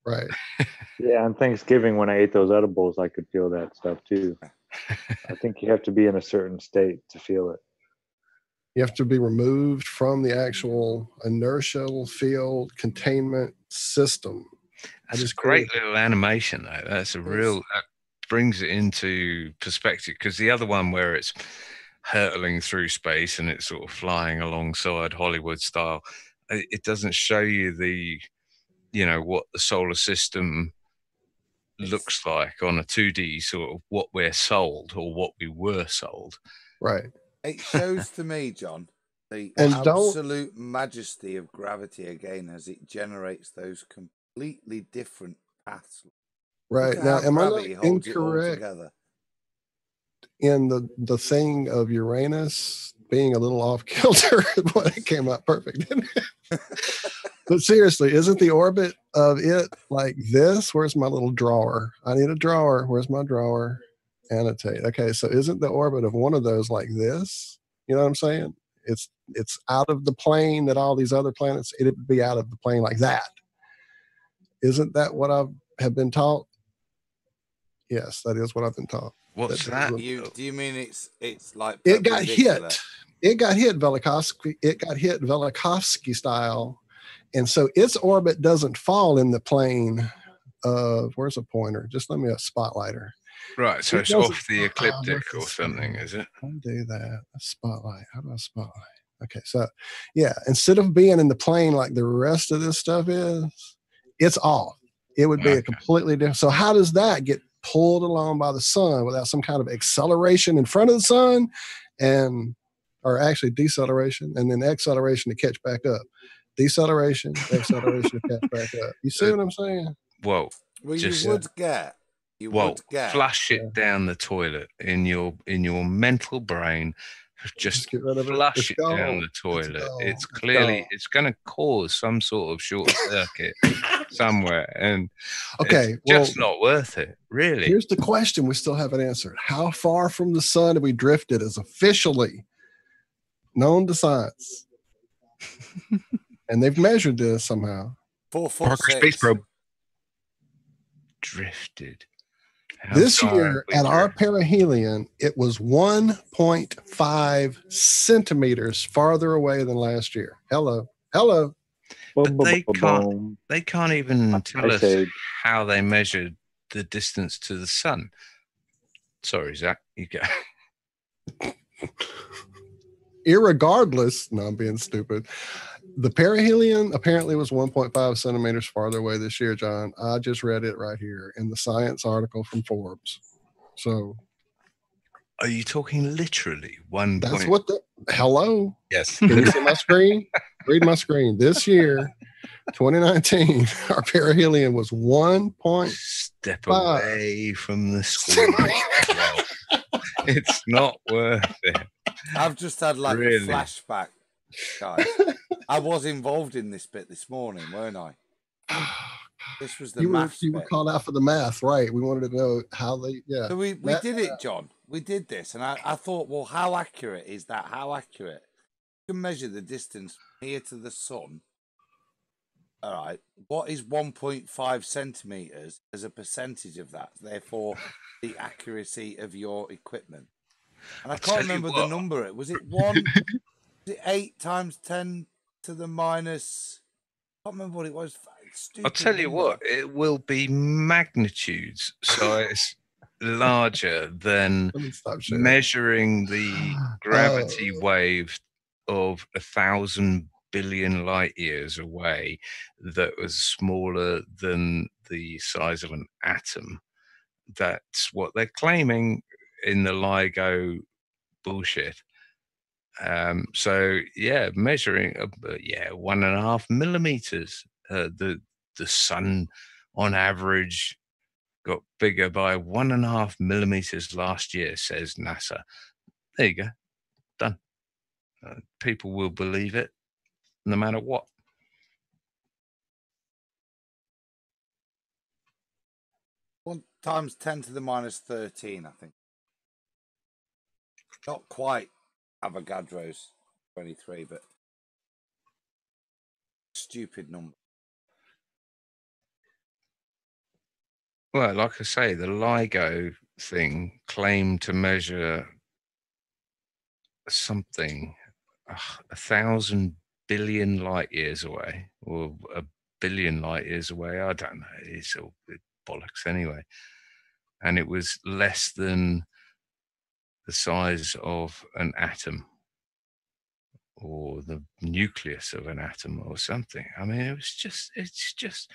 Right. Yeah, on Thanksgiving when I ate those edibles, I could feel that stuff too. I think you have to be in a certain state to feel it. You have to be removed from the actual inertial field containment system. That's a great little animation, though. That's a real, that brings it into perspective, because the other one where it's hurtling through space and it's sort of flying alongside Hollywood style, it doesn't show you what the solar system looks like on a 2D sort of what we're sold or what we were sold. Right. It shows to me, John, the absolute majesty of gravity again as it generates those completely different paths. Right. Now, am I not incorrect in the thing of Uranus being a little off kilter? Boy, it came out perfect, didn't it? But seriously, isn't the orbit of it like this? Where's my little drawer? I need a drawer. Where's my drawer? Annotate. Okay, so isn't the orbit of one of those like this? You know what I'm saying? It's out of the plane that all these other planets, it'd be out of the plane like that. Isn't that what I have been taught? Yes, that is what I've been taught. What's that? Do you mean it's like it got hit? It got hit Velikovsky. It got hit Velikovsky style, and so its orbit doesn't fall in the plane of where's a pointer? Just let me a spotlighter. Right, so it's off the ecliptic or something, is it? Undo that. A spotlight. How do I spotlight? Okay, so yeah, instead of being in the plane like the rest of this stuff is, it's off. It would be a completely different. So how does that get pulled along by the sun without some kind of acceleration in front of the sun, or actually deceleration and then acceleration to catch back up? Deceleration, acceleration to catch back up. You see what I'm saying? Well, you would get. Flush it down the toilet in your mental brain. Just get rid of flush it down the toilet. It's clearly it's going to cause some sort of short circuit somewhere, and it's just not worth it. Really. Here's the question we still haven't answered: how far from the sun have we drifted as officially known to science? And they've measured this somehow. 4 foot Parker 6. Space Probe drifted. This year at our perihelion, it was 1.5 centimeters farther away than last year. Hello. But they can't even tell us how they measured the distance to the sun. Sorry, Zach, you go. Irregardless, no, I'm being stupid. The perihelion apparently was 1.5 centimeters farther away this year, John. I just read it right here in the science article from Forbes. So, are you talking literally? That's what the hello. Yes. Can you see my screen? Read my screen. This year, 2019, our perihelion was 1.5. Step away from the screen. It's not worth it. I've just had like a flashback, guys. I was involved in this bit this morning, weren't I? This was the math. You were called out for the math, right? We wanted to know how they. Yeah. So we did it, John. We did this, and I thought, well, how accurate is that? How accurate? You can measure the distance from here to the sun. All right. What is 1.5 centimeters as a percentage of that? Therefore, the accuracy of your equipment. And I can't remember the number. Was it 1? Was it 8 times 10 to the minus? I can't remember what it was. I'll tell you what. It will be magnitudes size larger than measuring the gravity wave of 1,000 billion light years away that was smaller than the size of an atom. That's what they're claiming in the LIGO bullshit. So yeah, measuring 1.5 millimeters. The sun on average got bigger by 1.5 millimeters last year, says NASA. There you go. Done. People will believe it no matter what. One times 10 to the minus 13, I think. Not quite Avogadro's 23, but stupid number. Well, like I say, the LIGO thing claimed to measure something 1,000 billion light years away, or 1 billion light years away. I don't know. It's all bollocks anyway. And it was less than the size of an atom or the nucleus of an atom or something. I mean, it's just,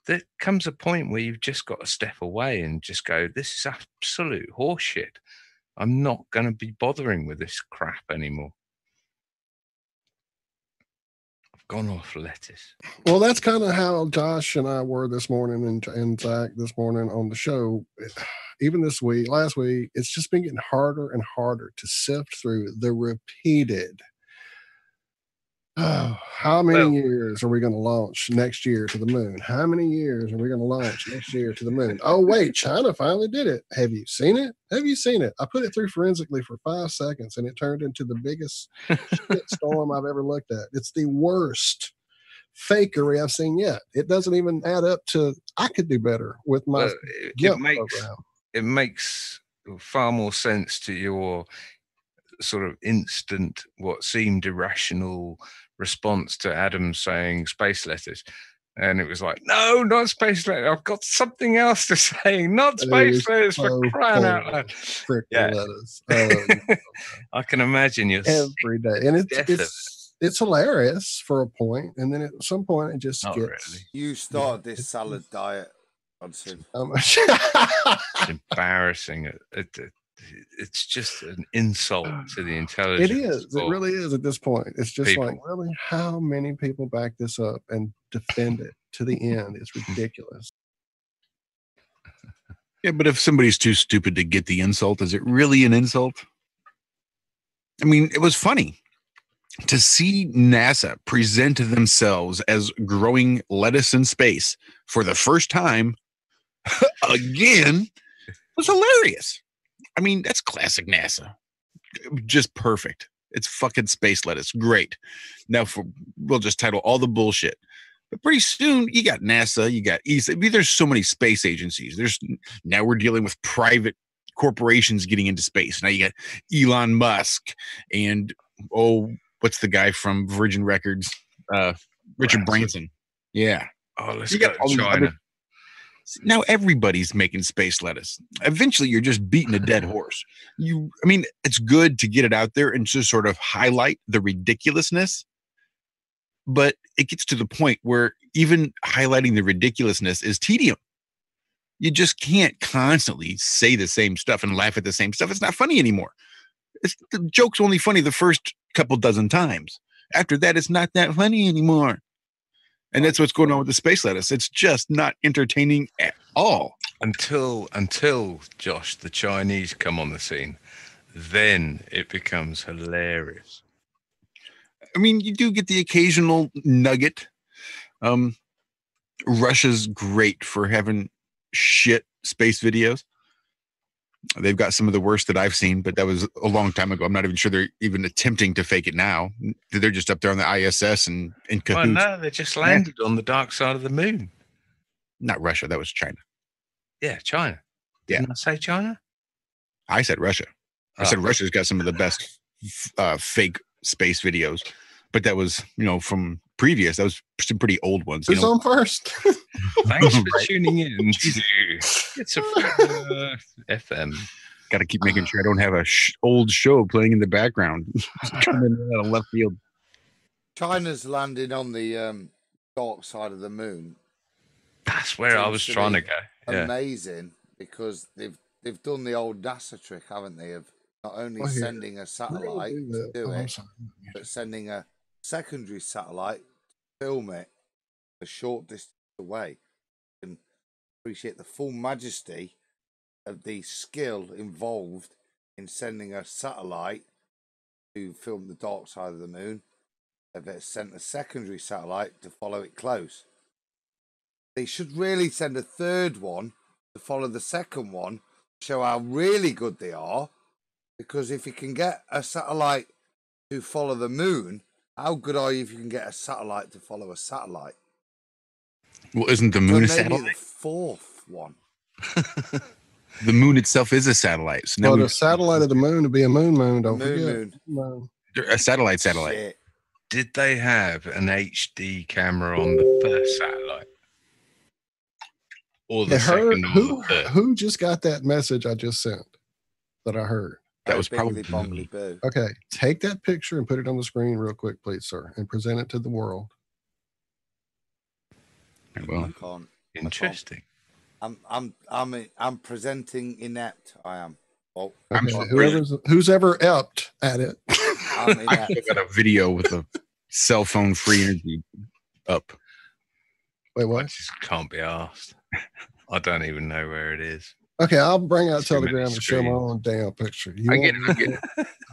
there comes a point where you've just got to step away and just go, this is absolute horseshit. I'm not going to be bothering with this crap anymore. I've gone off lettuce. Well, that's kind of how Josh and I were this morning, and Zach this morning on the show. Even this week, last week, it's just been getting harder and harder to sift through the repeated. How many years are we going to launch next year to the moon? How many years are we going to launch next year to the moon? Oh, wait, China finally did it. Have you seen it? Have you seen it? I put it through forensically for 5 seconds, and it turned into the biggest shit storm I've ever looked at. It's the worst fakery I've seen yet. It doesn't even add up to, I could do better with my program. It makes far more sense to your sort of instant, what seemed irrational response to Adam saying space letters. And it was like, no, not space letters. I've got something else to say. Not space letters, for crying out loud. Letters. I can imagine you every day. And it's hilarious for a point. And then at some point it just not gets. Really. You started this salad diet, Hudson. It's embarrassing. It's just an insult to the intelligence. It is. It really is at this point. It's just like, really, how many people back this up and defend it to the end? It's ridiculous. Yeah, but if somebody's too stupid to get the insult, is it really an insult? I mean, it was funny to see NASA present themselves as growing lettuce in space for the first time again. Was hilarious. I mean, that's classic NASA. Just perfect. It's fucking space lettuce. Great. Now we'll just title all the bullshit. But pretty soon you got NASA, you got ESA. I mean, there's so many space agencies. Now we're dealing with private corporations getting into space. Now you got Elon Musk and what's the guy from Virgin Records? Richard Branson. Yeah. Oh, let's You go got to all these China. Now everybody's making space lettuce. Eventually, you're just beating a dead horse. I mean, it's good to get it out there and just sort of highlight the ridiculousness, but it gets to the point where even highlighting the ridiculousness is tedium. You just can't constantly say the same stuff and laugh at the same stuff. It's not funny anymore. The joke's only funny the first couple dozen times. After that, it's not that funny anymore. And that's what's going on with the space lettuce. It's just not entertaining at all. Until Josh, the Chinese come on the scene, then it becomes hilarious. I mean, you do get the occasional nugget. Russia's great for having shit space videos. They've got some of the worst that I've seen, but that was a long time ago. I'm not even sure they're even attempting to fake it now. They're just up there on the ISS and in cahoots. Well, no, they just landed on the dark side of the moon. Not Russia. That was China. Yeah, China. Didn't I say China? I said Russia. I said Russia's got some of the best fake space videos, but that was, from previous. That was some pretty old ones. Who's on first? Thanks for tuning in to It's a FM. Got to keep making sure I don't have a old show playing in the background. Coming out of left field. China's landing on the dark side of the moon. That's where I was trying to go. Yeah. Amazing, because they've done the old NASA trick, haven't they? Of not only sending a satellite to do it, but sending a secondary satellite to film it a short distance away. You can appreciate the full majesty of the skill involved in sending a satellite to film the dark side of the moon. They've sent a secondary satellite to follow it close. They should really send a third one to follow the second one, show how really good they are. Because if you can get a satellite to follow the moon, how good are you if you can get a satellite to follow a satellite? Well, isn't the moon a satellite? Maybe the fourth one. The moon itself is a satellite. So the satellite of the moon would be a moon. Don't forget. Moon. A satellite. Shit. Did they have an HD camera on the first satellite? Or the second or the third? Who just got that message I just sent that I heard? That was probably Bongly Boo. Okay, take that picture and put it on the screen real quick, please, sir, and present it to the world. Well, interesting. I'm presenting inept. I am. Oh, okay, who's ever ept at it. I got a video with a cell phone free energy up. Wait, what? I just can't be asked. I don't even know where it is. Okay, I'll bring out Telegram and show my own damn picture. I get it.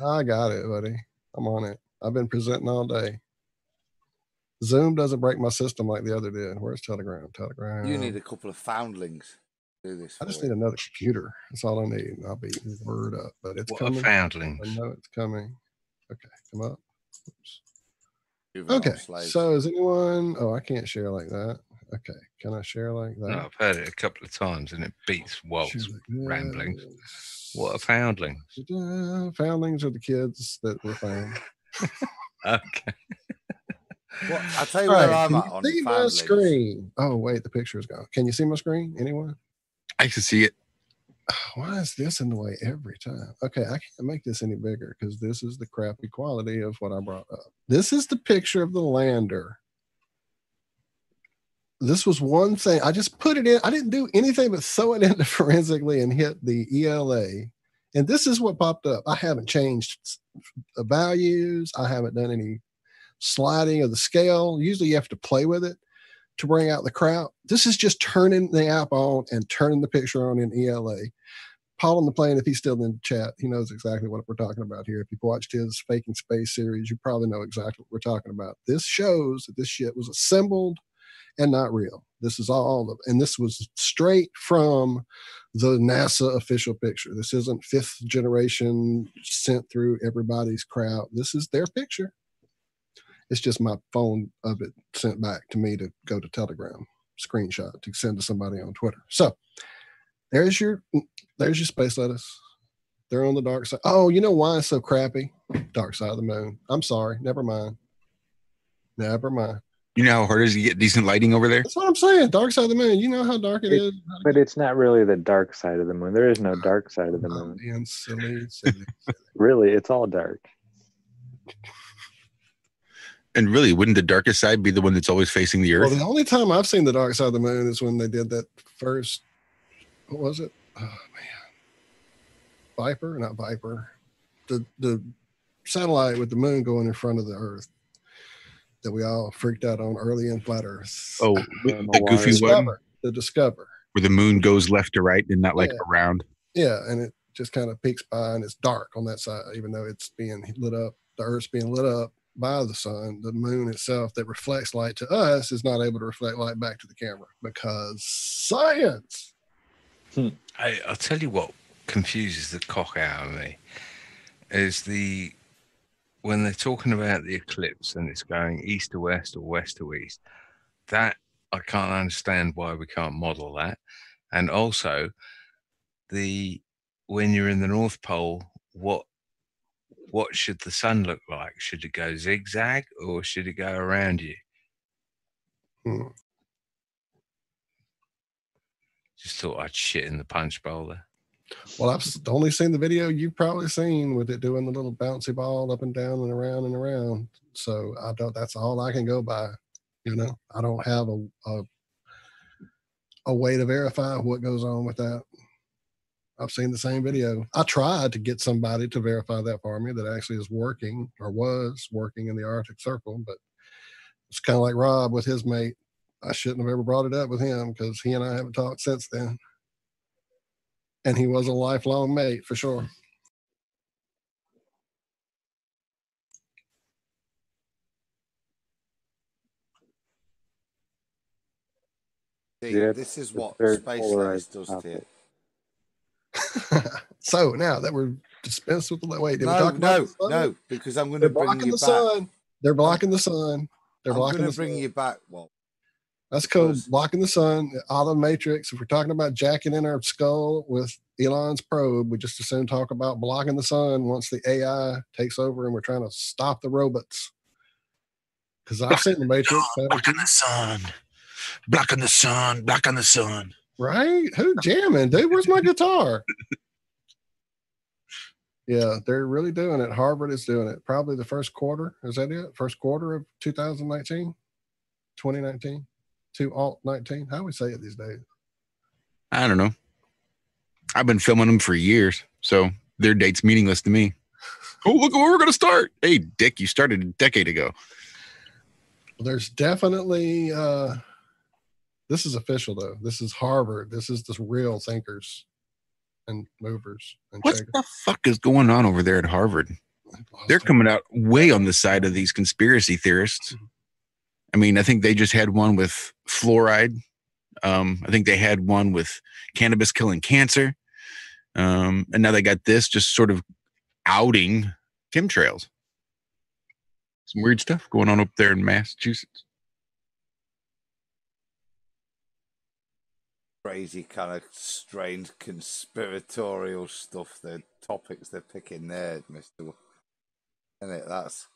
I got it, buddy. I'm on it. I've been presenting all day. Zoom doesn't break my system like the other did. Where's Telegram? You need a couple of foundlings to do this. I just need another computer. That's all I need. I'll be word up, but it's coming. Foundlings. I know it's coming. Okay, come up. Oops. Okay, so is anyone? Oh, I can't share like that. Okay, can I share like that? No, I've heard it a couple of times and it beats Walt's rambling. What are foundlings? Foundlings are the kids that were found. Okay. Well, I'll tell you where I'm at on see my screen. Oh, wait, the picture is gone. Can you see my screen? Anyone? I can see it. Why is this in the way every time? Okay, I can't make this any bigger because this is the crappy quality of what I brought up. This is the picture of the lander. This was one thing. I just put it in. I didn't do anything but sew it into forensically and hit the ELA. And this is what popped up. I haven't changed the values. I haven't done any sliding of the scale. Usually you have to play with it to bring out the crowd. This is just turning the app on and turning the picture on in ELA. Paul on the plane, if he's still in the chat, he knows exactly what we're talking about here. If you've watched his Faking Space series, you probably know exactly what we're talking about. This shows that this shit was assembled and not real. This is all of it. And this was straight from the NASA official picture. This isn't fifth generation sent through everybody's crowd. This is their picture. It's just my phone of it sent back to me to go to Telegram screenshot to send to somebody on Twitter. So there's your space lettuce. They're on the dark side. Oh, you know why it's so crappy? Dark side of the moon. I'm sorry. Never mind. You know how hard it is to get decent lighting over there? That's what I'm saying. Dark side of the moon. You know how dark it is. But it's not really the dark side of the moon. There is no dark side of the moon. Being silly. Really, it's all dark. And really, wouldn't the darkest side be the one that's always facing the Earth? Well, the only time I've seen the dark side of the moon is when they did that first. What was it? Oh man, Viper, not Viper. The satellite with the moon going in front of the Earth that we all freaked out on early in flat Earth. Oh, the goofy one. The Discover, where the moon goes left to right and not like around. Yeah, and it just kind of peeks by, and it's dark on that side, even though it's being lit up. The Earth's being lit up by the sun. The moon itself that reflects light to us is not able to reflect light back to the camera because science. I'll tell you what confuses the cock out of me is when they're talking about the eclipse and it's going east to west or west to east. That I can't understand why we can't model that. And also when you're in the North Pole, what should the sun look like? Should it go zigzag or should it go around you? Just thought I'd shit in the punch bowl there. Well, I've only seen the video you've probably seen with it doing the little bouncy ball up and down and around and around. So that's all I can go by. You know, I don't have a way to verify what goes on with that. I've seen the same video. I tried to get somebody to verify that for me that actually is working or was working in the Arctic Circle, but it's kind of like Rob with his mate. I shouldn't have ever brought it up with him because he and I haven't talked since then. And he was a lifelong mate for sure. See, this is what space science does to you. So now that we're dispensed with the wait, did we talk about no, because I'm going to bring you back. Sun. They're blocking the sun. They're blocking the sun. I'm going to bring you back, Walt. That's cool. Blocking the sun, out of the matrix. If we're talking about jacking in our skull with Elon's probe, we just as soon talk about blocking the sun once the AI takes over and we're trying to stop the robots. Because I've seen the Matrix. Blocking the sun. Blocking the sun. Blocking the sun. Right? Who jamming, dude? Where's my guitar? Yeah, they're really doing it. Harvard is doing it. Probably the first quarter. Is that it? First quarter of 2019? 2019? Alt 19? How do we say it these days? I don't know. I've been filming them for years, so their date's meaningless to me. Oh, look where we're going to start. Hey, Dick, you started a decade ago. Well, there's definitely, this is official, though. This is Harvard. This is the real thinkers and movers. And what the fuck is going on over there at Harvard? They're coming out way on the side of these conspiracy theorists. I mean, I think they just had one with fluoride. I think they had one with cannabis killing cancer. And now they got this just sort of outing chemtrails. Some weird stuff going on up there in Massachusetts. Crazy kind of strange conspiratorial stuff, the topics they're picking there, Mr. Isn't it? That's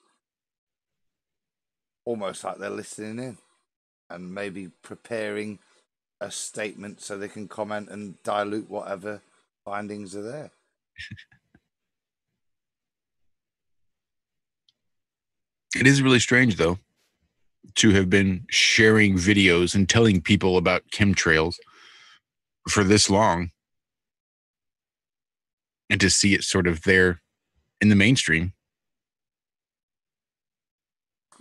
almost like they're listening in and maybe preparing a statement so they can comment and dilute whatever findings are there. It is really strange, though, to have been sharing videos and telling people about chemtrails for this long and to see it sort of there in the mainstream.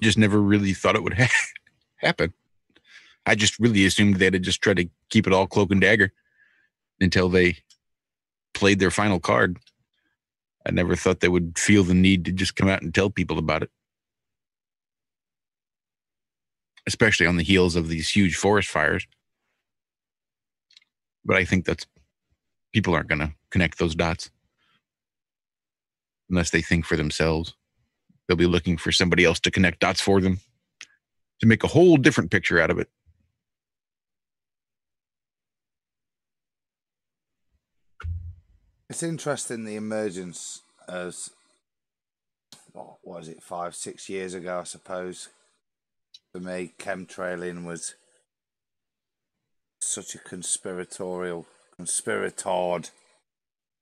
Just never really thought it would happen. I just really assumed they'd just try to keep it all cloak and dagger until they played their final card. I never thought they would feel the need to just come out and tell people about it. Especially on the heels of these huge forest fires. But I think people aren't going to connect those dots unless they think for themselves. They'll be looking for somebody else to connect dots for them to make a whole different picture out of it. It's interesting the emergence as, what is it, 5-6 years ago, I suppose, for me, chemtrailing was such a conspiratorial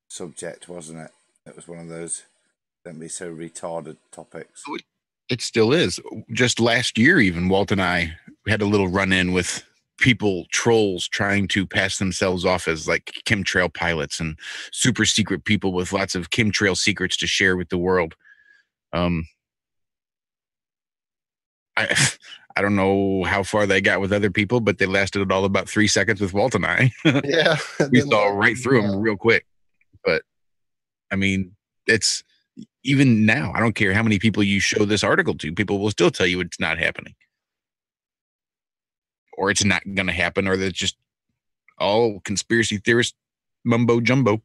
subject, wasn't it? It was one of those, don't be so retarded topics. It still is. Just last year, even Walt and I had a little run-in with trolls trying to pass themselves off as like chemtrail pilots and super secret people with lots of chemtrail secrets to share with the world. I don't know how far they got with other people, but they lasted all about 3 seconds with Walt and I. Yeah. We saw right through them real quick. But I mean, it's even now, I don't care how many people you show this article to, people will still tell you it's not happening. Or it's not going to happen, or that it's just all conspiracy theorist mumbo jumbo,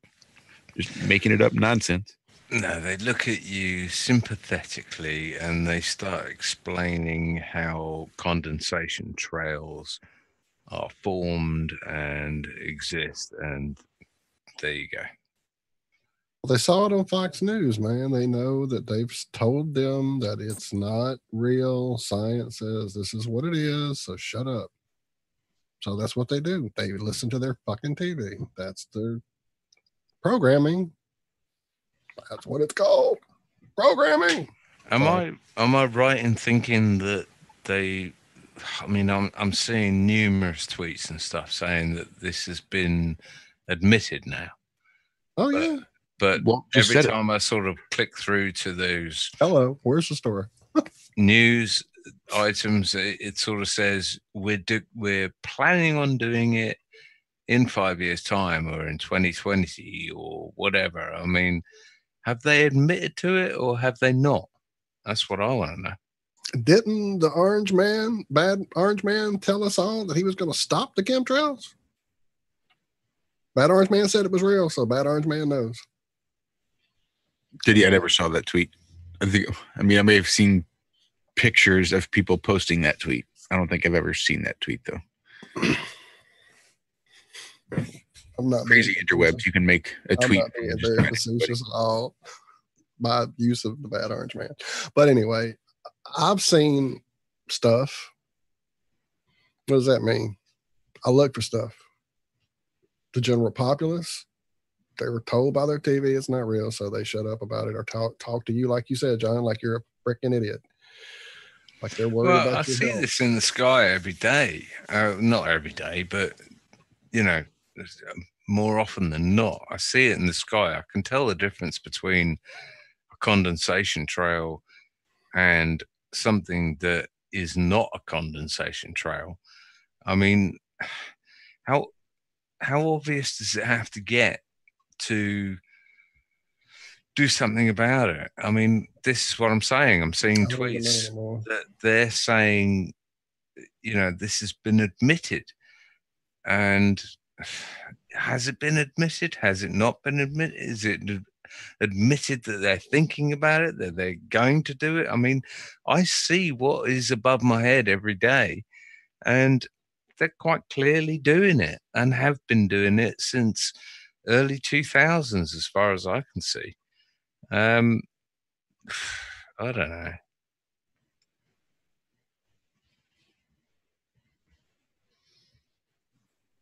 just making it up nonsense. No, they look at you sympathetically and they start explaining how condensation trails are formed and exist, and there you go. Well, they saw it on Fox News, man. They know that they've told them that it's not real. Science says this is what it is, so shut up. So that's what they do. They listen to their fucking TV. That's their programming. That's what it's called. Programming. Am I right in thinking that I'm seeing numerous tweets and stuff saying that this has been admitted now. Oh, yeah. But every time I sort of click through to those hello, where's the story? news items, it sort of says we're planning on doing it in 5 years' time or in 2020 or whatever. I mean, have they admitted to it or have they not? That's what I want to know. Didn't the bad orange man, tell us all that he was going to stop the chemtrails? Bad orange man said it was real, so bad orange man knows. I never saw that tweet. I may have seen pictures of people posting that tweet. I don't think I've ever seen that tweet, though. I'm not crazy interwebs. You can make a tweet. I'm not being very facetious at all by use of the bad orange man. But anyway, I've seen stuff. What does that mean? I look for stuff. The general populace, they were told by their TV it's not real, so they shut up about it or talk to you like you said, John, like you're a freaking idiot. Like they're worried about I see this in the sky every day. Not every day, but more often than not, I see it in the sky. I can tell the difference between a condensation trail and something that is not a condensation trail. I mean, how obvious does it have to get to do something about it? I mean, this is what I'm saying. I'm seeing tweets that they're saying, this has been admitted. And has it been admitted? Has it not been admitted? Is it admitted that they're thinking about it, that they're going to do it? I mean, I see what is above my head every day, and they're quite clearly doing it and have been doing it since early 2000s, as far as I can see. I don't know.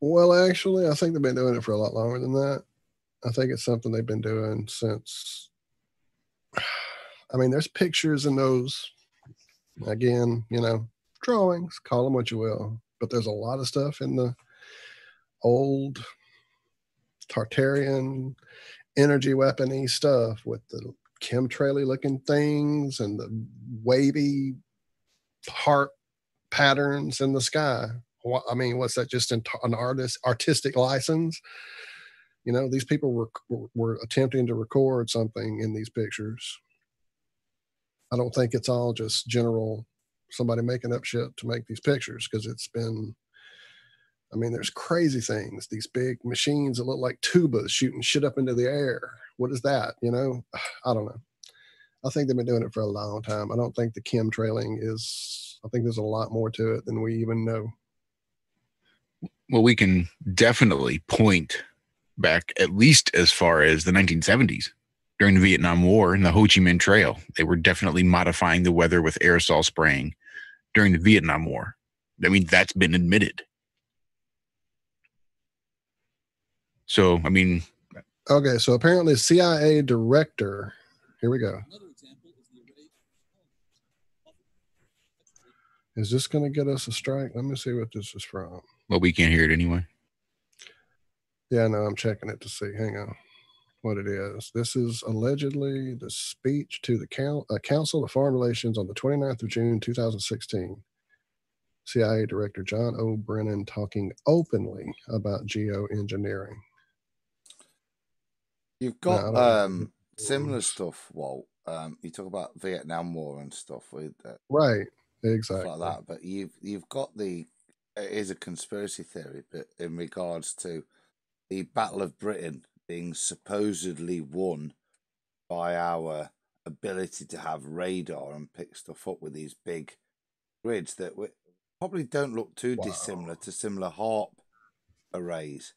Well, actually, I think they've been doing it for a lot longer than that. I think it's something they've been doing since. I mean, there's pictures in those, again, drawings, call them what you will. But there's a lot of stuff in the old Tartarian energy weapon-y stuff with the chemtrail-y looking things and the wavy heart patterns in the sky. I mean, what's that? Just an artistic license? These people were attempting to record something in these pictures. I don't think it's all just general somebody making up shit to make these pictures, because it's been, I mean, there's crazy things, these big machines that look like tubas shooting shit up into the air. What is that? I don't know. I think they've been doing it for a long time. I don't think the chemtrailing I think there's a lot more to it than we even know. Well, we can definitely point back at least as far as the 1970s during the Vietnam War and the Ho Chi Minh Trail. They were definitely modifying the weather with aerosol spraying during the Vietnam War. I mean, that's been admitted. So, I mean, okay. So apparently, CIA director. Here we go. Is this going to get us a strike? Let me see what this is from. Well, we can't hear it anyway. Yeah, no, I'm checking it to see. Hang on. What it is. This is allegedly the speech to the Council of Foreign Relations on the 29th of June, 2016. CIA Director John O. Brennan talking openly about geoengineering. You've got similar stuff, Walt. You talk about Vietnam War and stuff with right, exactly stuff like that. But you've got it is a conspiracy theory, but in regards to the Battle of Britain being supposedly won by our ability to have radar and pick stuff up with these big grids that probably don't look too dissimilar to similar HARP arrays.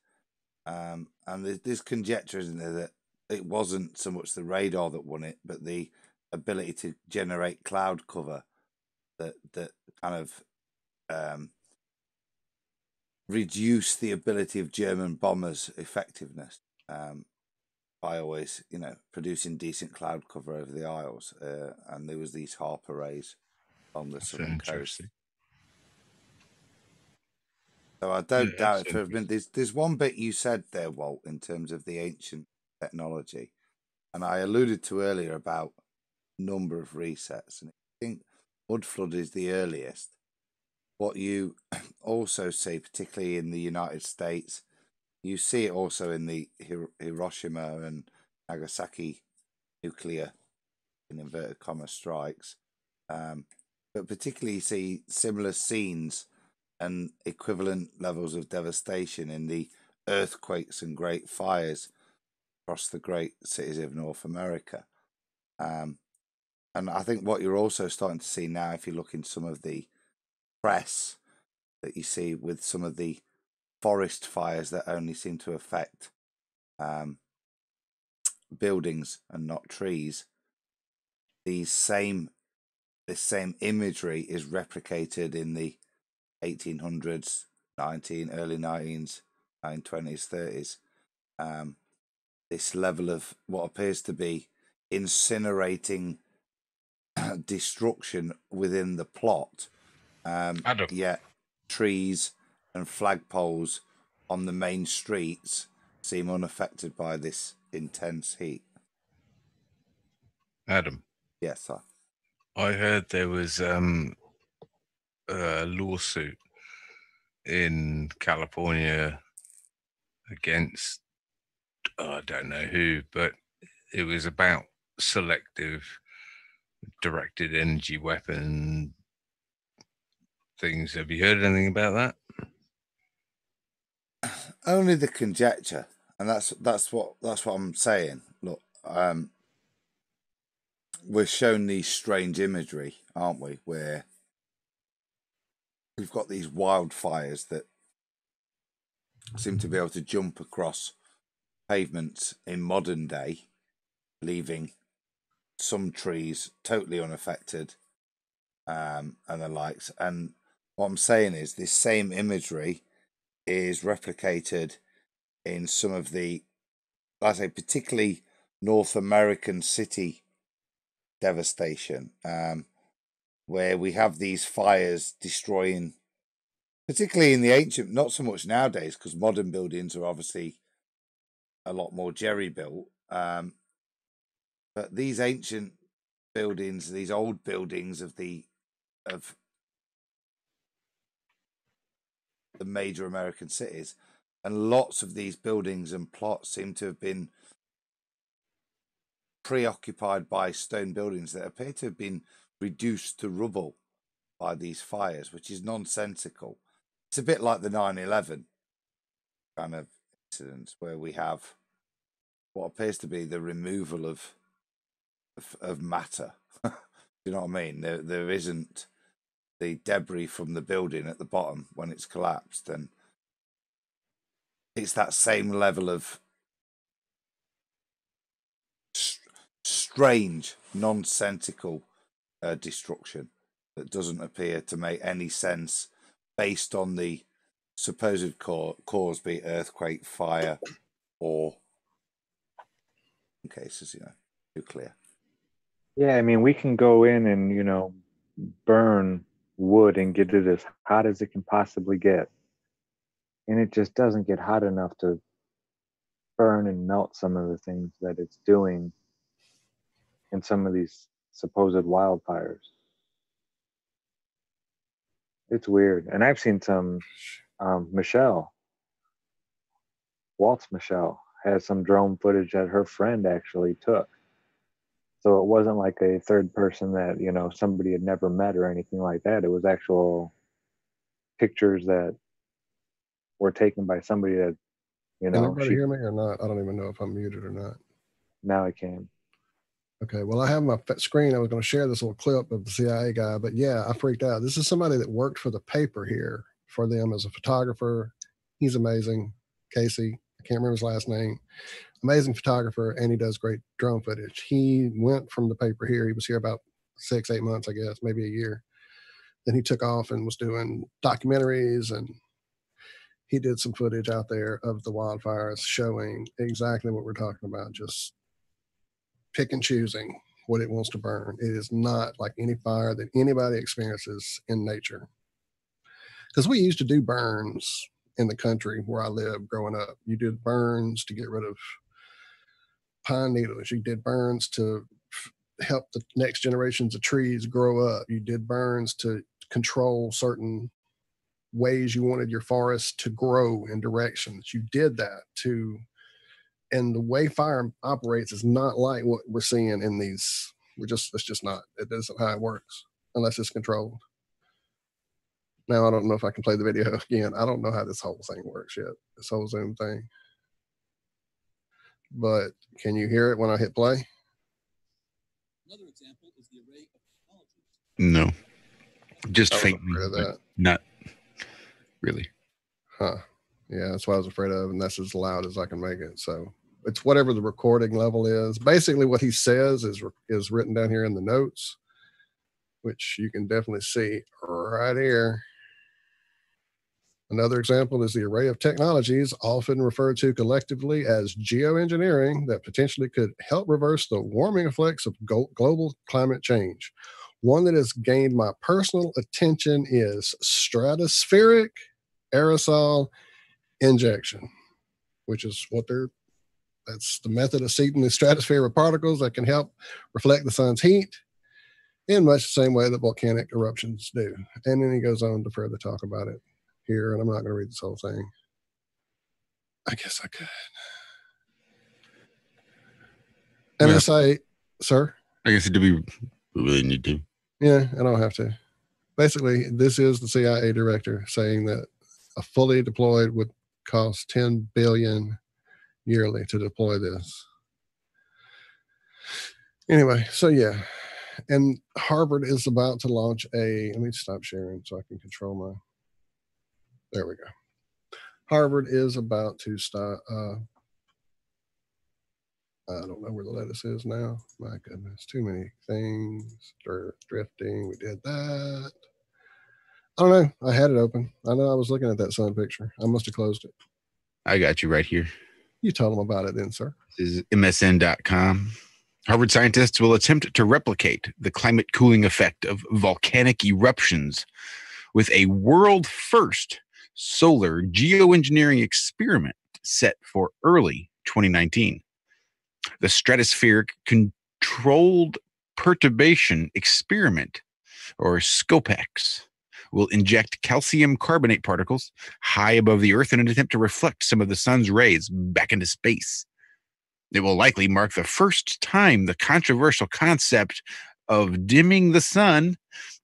And there's conjecture, isn't there, that it wasn't so much the radar that won it, but the ability to generate cloud cover that kind of reduced the ability of German bombers' effectiveness by always, producing decent cloud cover over the Isles. And there was these HARP arrays on the southern coast. So I don't doubt it for a minute. There's one bit you said there, Walt, in terms of the ancient technology, and I alluded to earlier about number of resets, and I think mud flood is the earliest. What you also see, particularly in the United States, you see it also in the Hiroshima and Nagasaki nuclear, in inverted commas, strikes, but particularly you see similar scenes and equivalent levels of devastation in the earthquakes and great fires across the great cities of North America. And I think what you're also starting to see now, if you look in some of the press that you see with some of the forest fires that only seem to affect buildings and not trees, this same imagery is replicated in the 1800s, early 19s, 1920s, 30s. This level of what appears to be incinerating destruction within the plot. Yet trees and flagpoles on the main streets seem unaffected by this intense heat. Adam. Yes, sir. I heard there was a lawsuit in California against, I don't know who, but it was about selective directed energy weapon things. Have you heard anything about that? Only the conjecture, and that's what I'm saying. Look, we're shown these strange imagery, aren't we? Where we've got these wildfires that seem to be able to jump across pavements in modern day, leaving some trees totally unaffected, and the likes. And what I'm saying is this same imagery is replicated in some of the, like I say, particularly North American city devastation, where we have these fires destroying, particularly in the ancient, not so much nowadays, because modern buildings are obviously a lot more jerry-built, but these ancient buildings, these old buildings of the major American cities, and lots of these buildings and plots seem to have been preoccupied by stone buildings that appear to have been reduced to rubble by these fires, which is nonsensical. It's a bit like the 9/11 kind of incidents where we have what appears to be the removal of matter. Do you know what I mean? There isn't the debris from the building at the bottom when it's collapsed, and it's that same level of strange, nonsensical destruction that doesn't appear to make any sense based on the supposed cause, be it earthquake, fire, or in cases, nuclear. Yeah, I mean, we can go in and, burn wood and get it as hot as it can possibly get. And it just doesn't get hot enough to burn and melt some of the things that it's doing in some of these supposed wildfires. It's weird. And I've seen some, Walt's Michelle has some drone footage that her friend actually took. So it wasn't like a third person that, somebody had never met or anything like that. It was actual pictures that were taken by somebody that, Can everybody hear me or not? I don't even know if I'm muted or not. Now I can. Okay, well, I have my screen. I was going to share this little clip of the CIA guy, but yeah, I freaked out. This is somebody that worked for the paper here for them as a photographer. He's amazing. Casey, I can't remember his last name. Amazing photographer, and he does great drone footage. He went from the paper here. He was here about 6-8 months, I guess, maybe a year. Then he took off and was doing documentaries, and he did some footage out there of the wildfires showing exactly what we're talking about, just pick and choosing what it wants to burn. It is not like any fire that anybody experiences in nature. Because we used to do burns in the country where I lived growing up. You did burns to get rid of pine needles. You did burns to help the next generations of trees grow up. You did burns to control certain ways you wanted your forest to grow in directions. You did that to, and the way fire operates is not like what we're seeing in these. It's just not. It isn't how it works unless it's controlled. Now, I don't know if I can play the video again. I don't know how this whole thing works yet, this whole Zoom thing. But can you hear it when I hit play? Another example is the array of technologies. No. Just faintly, but not really. Huh. Yeah, that's what I was afraid of, and that's as loud as I can make it. So it's whatever the recording level is. Basically, what he says is written down here in the notes, which you can definitely see right here. Another example is the array of technologies, often referred to collectively as geoengineering, that potentially could help reverse the warming effects of global climate change. One that has gained my personal attention is stratospheric aerosol injection, which is that's the method of seeding the stratosphere with particles that can help reflect the sun's heat in much the same way that volcanic eruptions do. And then he goes on to further talk about it here, and I'm not going to read this whole thing. I guess I could. NSA, sir? I guess do we really need to? Yeah, I don't have to. Basically, this is the CIA director saying that a fully deployed would cost $10 billion yearly to deploy this. Anyway, so yeah. And Harvard is about to launch let me stop sharing so I can control my, there we go. Harvard is about to start, I don't know where the lettuce is now. My goodness, too many things. Drifting, we did that. I don't know. I had it open. I know I was looking at that sun picture. I must have closed it. I got you right here. You tell them about it then, sir. This is MSN.com. Harvard scientists will attempt to replicate the climate cooling effect of volcanic eruptions with a world-first solar geoengineering experiment set for early 2019. The Stratospheric Controlled Perturbation Experiment, or SCOPEX, will inject calcium carbonate particles high above the Earth in an attempt to reflect some of the sun's rays back into space. It will likely mark the first time the controversial concept of dimming the sun,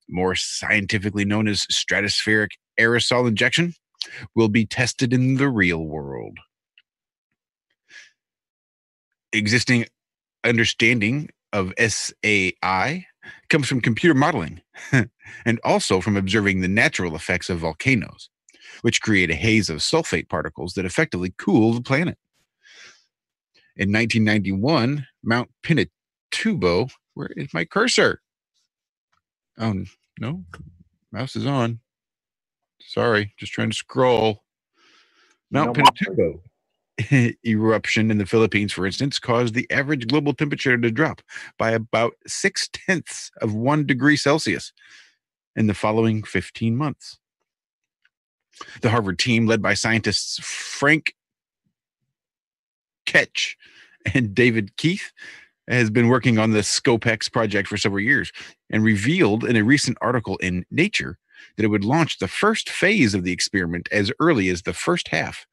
more scientifically known as stratospheric aerosol injection, will be tested in the real world. Existing understanding of SAI comes from computer modeling and also from observing the natural effects of volcanoes, which create a haze of sulfate particles that effectively cool the planet. In 1991, Mount Pinatubo, where is my cursor? Oh, No, mouse is on. Sorry, just trying to scroll. Mount Pinatubo eruption in the Philippines, for instance, caused the average global temperature to drop by about 0.6 of 1 degree Celsius in the following 15 months. The Harvard team, led by scientists Frank Ketch and David Keith, has been working on the SCOPEX project for several years and revealed in a recent article in Nature that it would launch the first phase of the experiment as early as the first half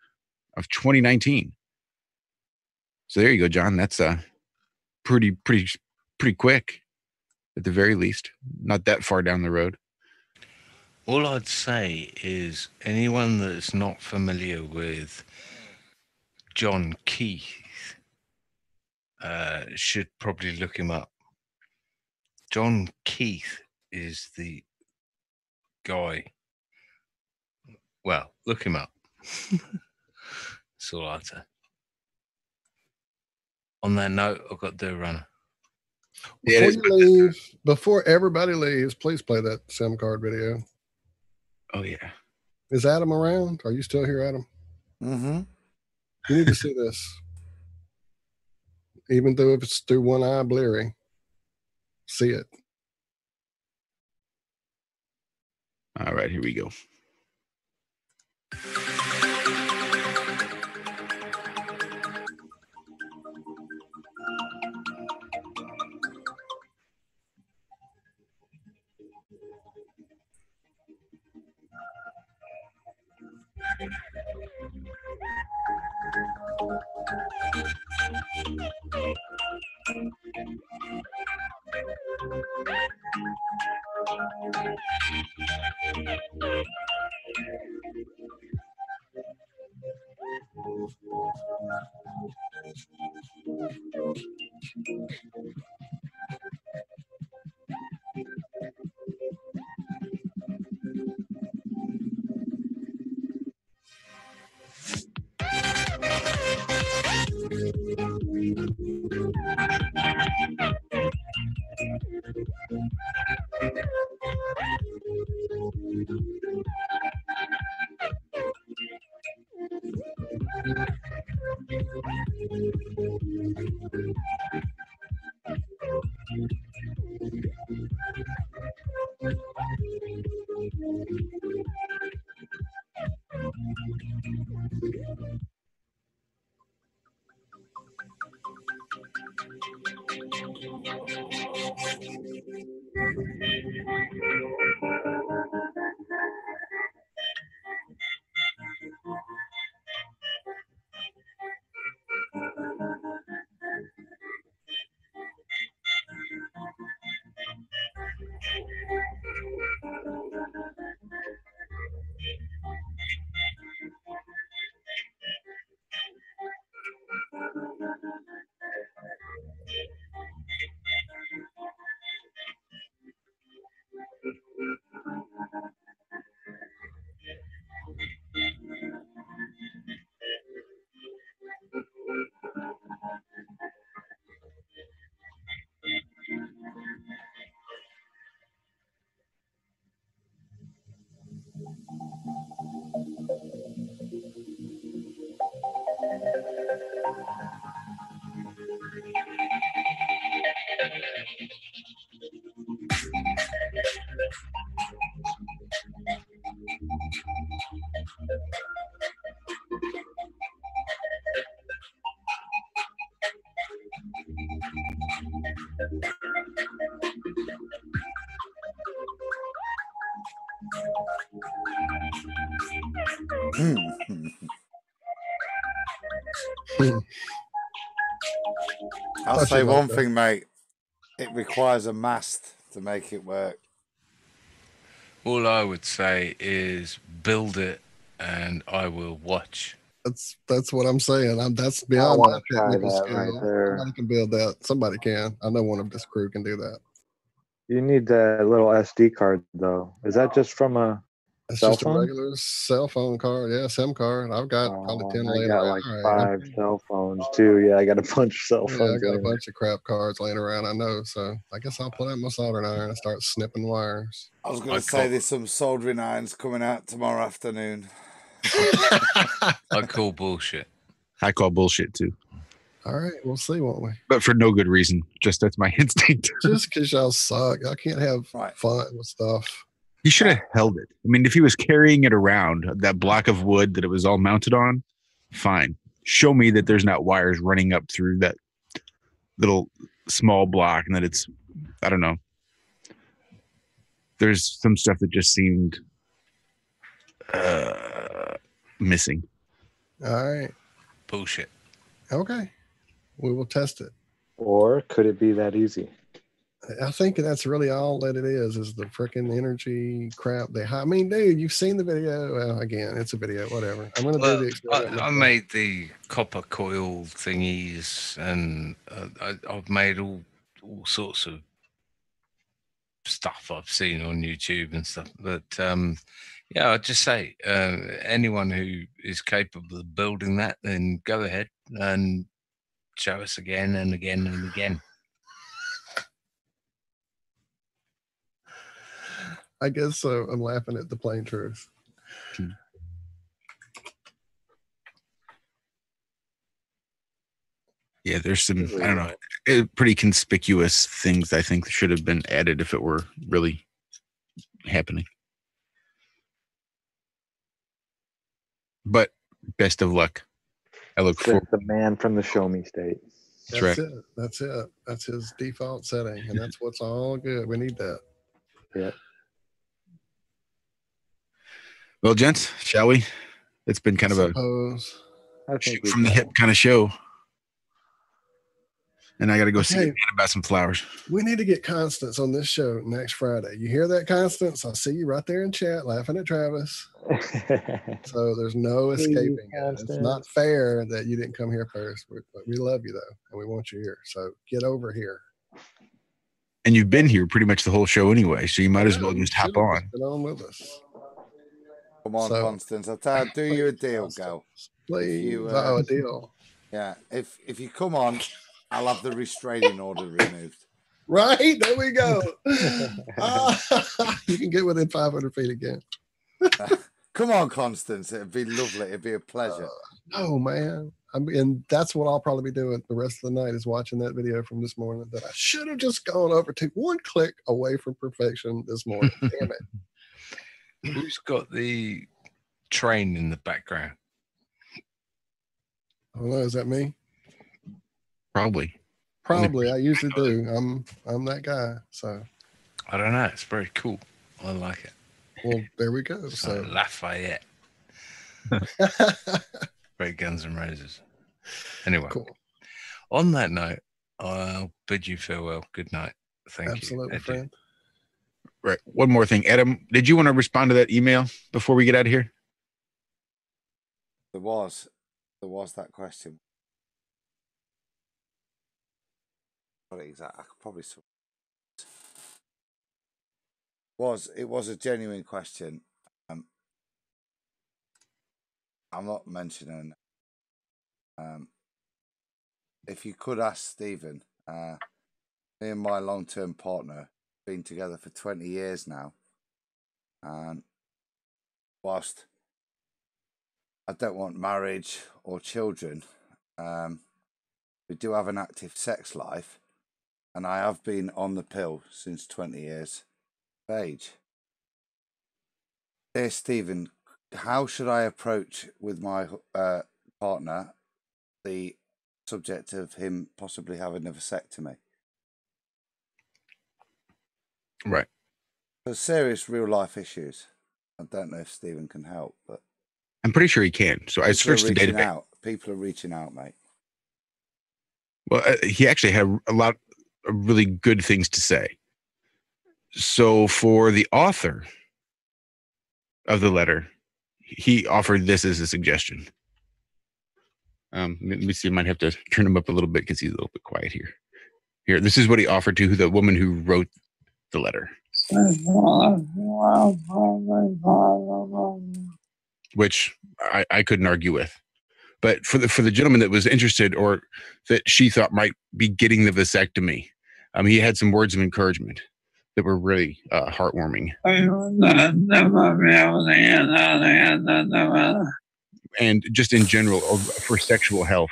of 2019. So there you go, John. That's pretty quick, at the very least. Not that far down the road. All I'd say is anyone that's not familiar with John Keith should probably look him up. John Keith is the guy. Well, look him up. That's all I'd say. On that note, I've got to do a runner. Before you leave, before everybody leaves, please play that SIM card video. Oh, yeah. Is Adam around? Are you still here, Adam? Mm-hmm. You need to see this. Even though if it's through one eye bleary, see it. All right, here we go. I'll say one thing, mate. It requires a mast to make it work. All I would say is build it and I will watch. That's what I'm saying. That's beyond my technical skill. Right there. Somebody can build that. Somebody can. I know one of this crew can do that. You need that little SD card, though. Is that just from a It's Cell just phone? a regular cell phone card. Yeah, SIM card. I've got probably 10 I laying got around. like All right. 5 cell phones too. Yeah, I got a bunch of cell Yeah, I phones got a laying bunch of crap cards laying around, I know. So I guess I'll pull out my soldering iron and start snipping wires. I was going to say there's some soldering irons coming out tomorrow afternoon. I call bullshit. I call bullshit too. All right, we'll see, won't we? But for no good reason. Just that's my instinct. Just because y'all suck. I can't have fun with stuff. He should have held it. I mean, if he was carrying it around, that block of wood that it was all mounted on, fine. Show me that there's not wires running up through that little small block and that it's, I don't know. There's some stuff that just seemed missing. All right. Bullshit. Okay. We will test it. Or could it be that easy? I think that's really all that it is the freaking energy crap. I mean, dude, you've seen the video. Well, again, it's a video, whatever. I'm going to do the experiment. I made the copper coil thingies, and I've made all sorts of stuff I've seen on YouTube and stuff. But yeah, I'd just say anyone who is capable of building that, then go ahead and show us again and again and again. I guess so. I'm laughing at the plain truth. Yeah, there's some, I don't know, pretty conspicuous things I think should have been added if it were really happening. But best of luck. I look forward. The man from the show me state. That's it. That's it. That's his default setting, and that's what's all good. We need that. Yeah. Well, gents, shall we? It's been kind of a shoot from the hip kind of show. And I got to go see about some flowers. We need to get Constance on this show next Friday. You hear that, Constance? I see you right there in chat laughing at Travis. So there's no escaping it. It's not fair that you didn't come here first. But we love you, though, and we want you here. So get over here. And you've been here pretty much the whole show anyway, so you might as well just hop on. Get on with us. Come on, Constance. I'll tell you, do you a deal, girl. Please. A deal. Yeah. If you come on, I'll have the restraining order removed. Right? There we go. You can get within 500 feet again. Come on, Constance. It'd be lovely. It'd be a pleasure. Oh, man. And that's what I'll probably be doing the rest of the night is watching that video from this morning that I should have just gone over to one click away from perfection this morning. Damn it. Who's got the train in the background? I don't know. Is that me? Probably. I usually do. I'm that guy. So I don't know. It's very cool. I like it. Well, there we go. So Lafayette. Great Guns N' Roses. Anyway, cool. On that note, I'll bid you farewell. Good night. Thank you. Absolutely, friend. Right. One more thing. Adam, did you want to respond to that email before we get out of here? There was that question. What exactly? I could probably. It was a genuine question. I'm not mentioning. If you could ask Stephen, me and my long-term partner been together for 20 years now, and whilst I don't want marriage or children, we do have an active sex life, and I have been on the pill since 20 years of age. Dear Stephen, how should I approach with my partner the subject of him possibly having a vasectomy? Right. So serious real life issues. I don't know if Stephen can help, but I'm pretty sure he can. So I searched the database. People are reaching out, mate. Well, he actually had a lot of really good things to say. So for the author of the letter, he offered this as a suggestion. Let me see. I might have to turn him up a little bit because he's a little bit quiet here. Here, this is what he offered to the woman who wrote the letter. which I couldn't argue with. But for the gentleman that was interested or that she thought might be getting the vasectomy, he had some words of encouragement that were really heartwarming. And just in general, for sexual health,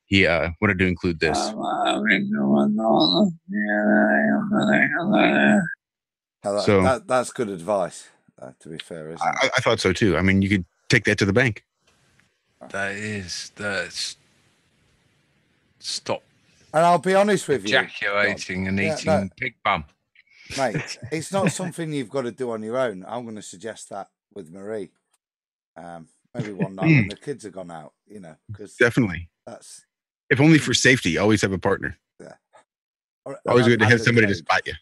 he wanted to include this. So that's good advice, to be fair, isn't it? I thought so too. I mean, you could take that to the bank. That's stop. And I'll be honest with you, ejaculating and eating pig bum. Mate, it's not something you've got to do on your own. I'm going to suggest that with Marie. Maybe one night when the kids have gone out, because definitely. That's if only for safety. Always have a partner. Yeah. Always good to have somebody to spot you.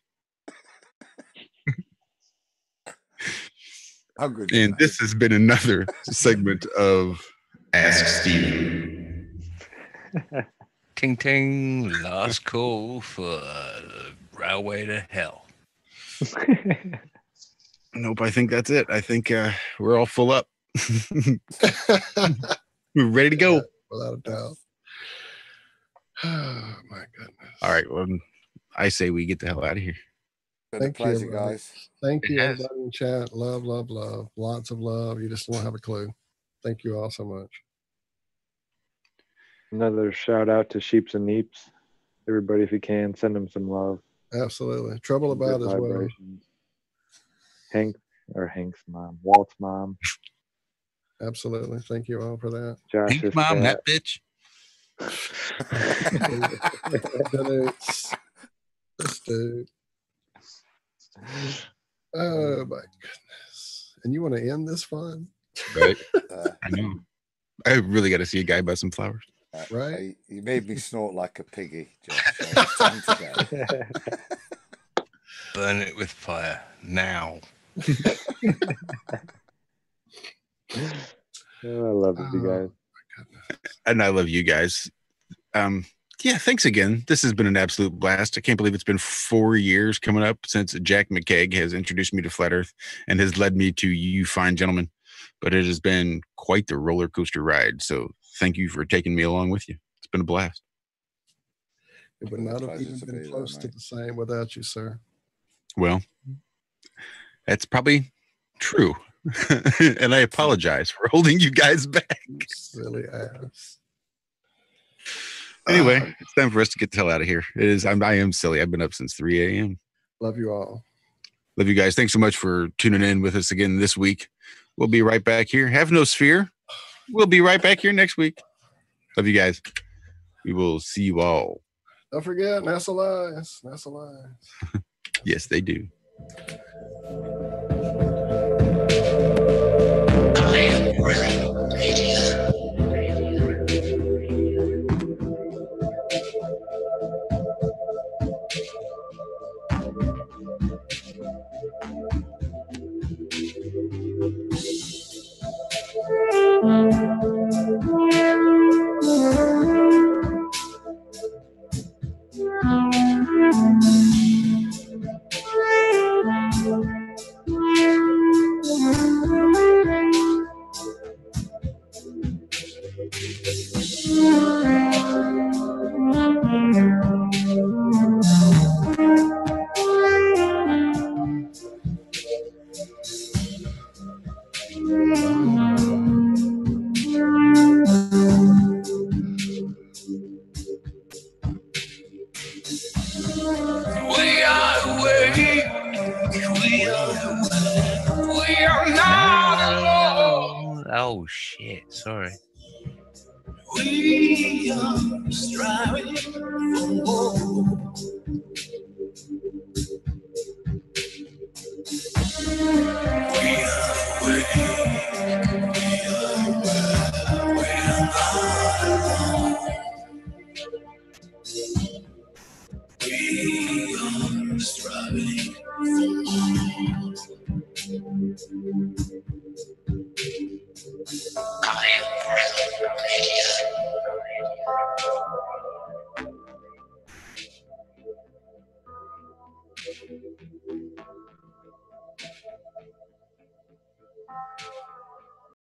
And this has been another segment of Ask Steven. Ting ting, last call for railway to hell. Nope, I think that's it. I think we're all full up. We're ready to go. Without a doubt. Oh my goodness. All right. Well, I say we get the hell out of here. Thank you, guys. Thank you, everybody in chat. Love, love, love. Lots of love. You just won't have a clue. Thank you all so much. Another shout out to Sheeps and Neeps. Everybody, if you can, send them some love. Absolutely. Trouble about as well. Hank's mom, Walt's mom. Absolutely. Thank you all for that. Hank's mom, that bitch. This dude. Oh my goodness. And you want to end this fun? Right. I know. I really got to see a guy buy some flowers. Right. You made me snort like a piggy, Josh. So it's time to go. Burn it with fire now. I love you guys. And I love you guys. Yeah, thanks again. This has been an absolute blast. I can't believe it's been 4 years coming up since Jack McKeag has introduced me to Flat Earth and has led me to you fine gentlemen. But it has been quite the roller coaster ride. So thank you for taking me along with you. It's been a blast. It would not have even been close to the same without you, sir. Well, that's probably true. And I apologize for holding you guys back. Silly ass. Anyway, it's time for us to get the hell out of here. It is. I am silly. I've been up since 3 a.m. Love you all. Love you guys. Thanks so much for tuning in with us again this week. We'll be right back here. Have no sphere. We'll be right back here next week. Love you guys. We will see you all. Don't forget, NASA Lies. NASA Lies. Yes, they do. Oh shit! Sorry. We are striving for more.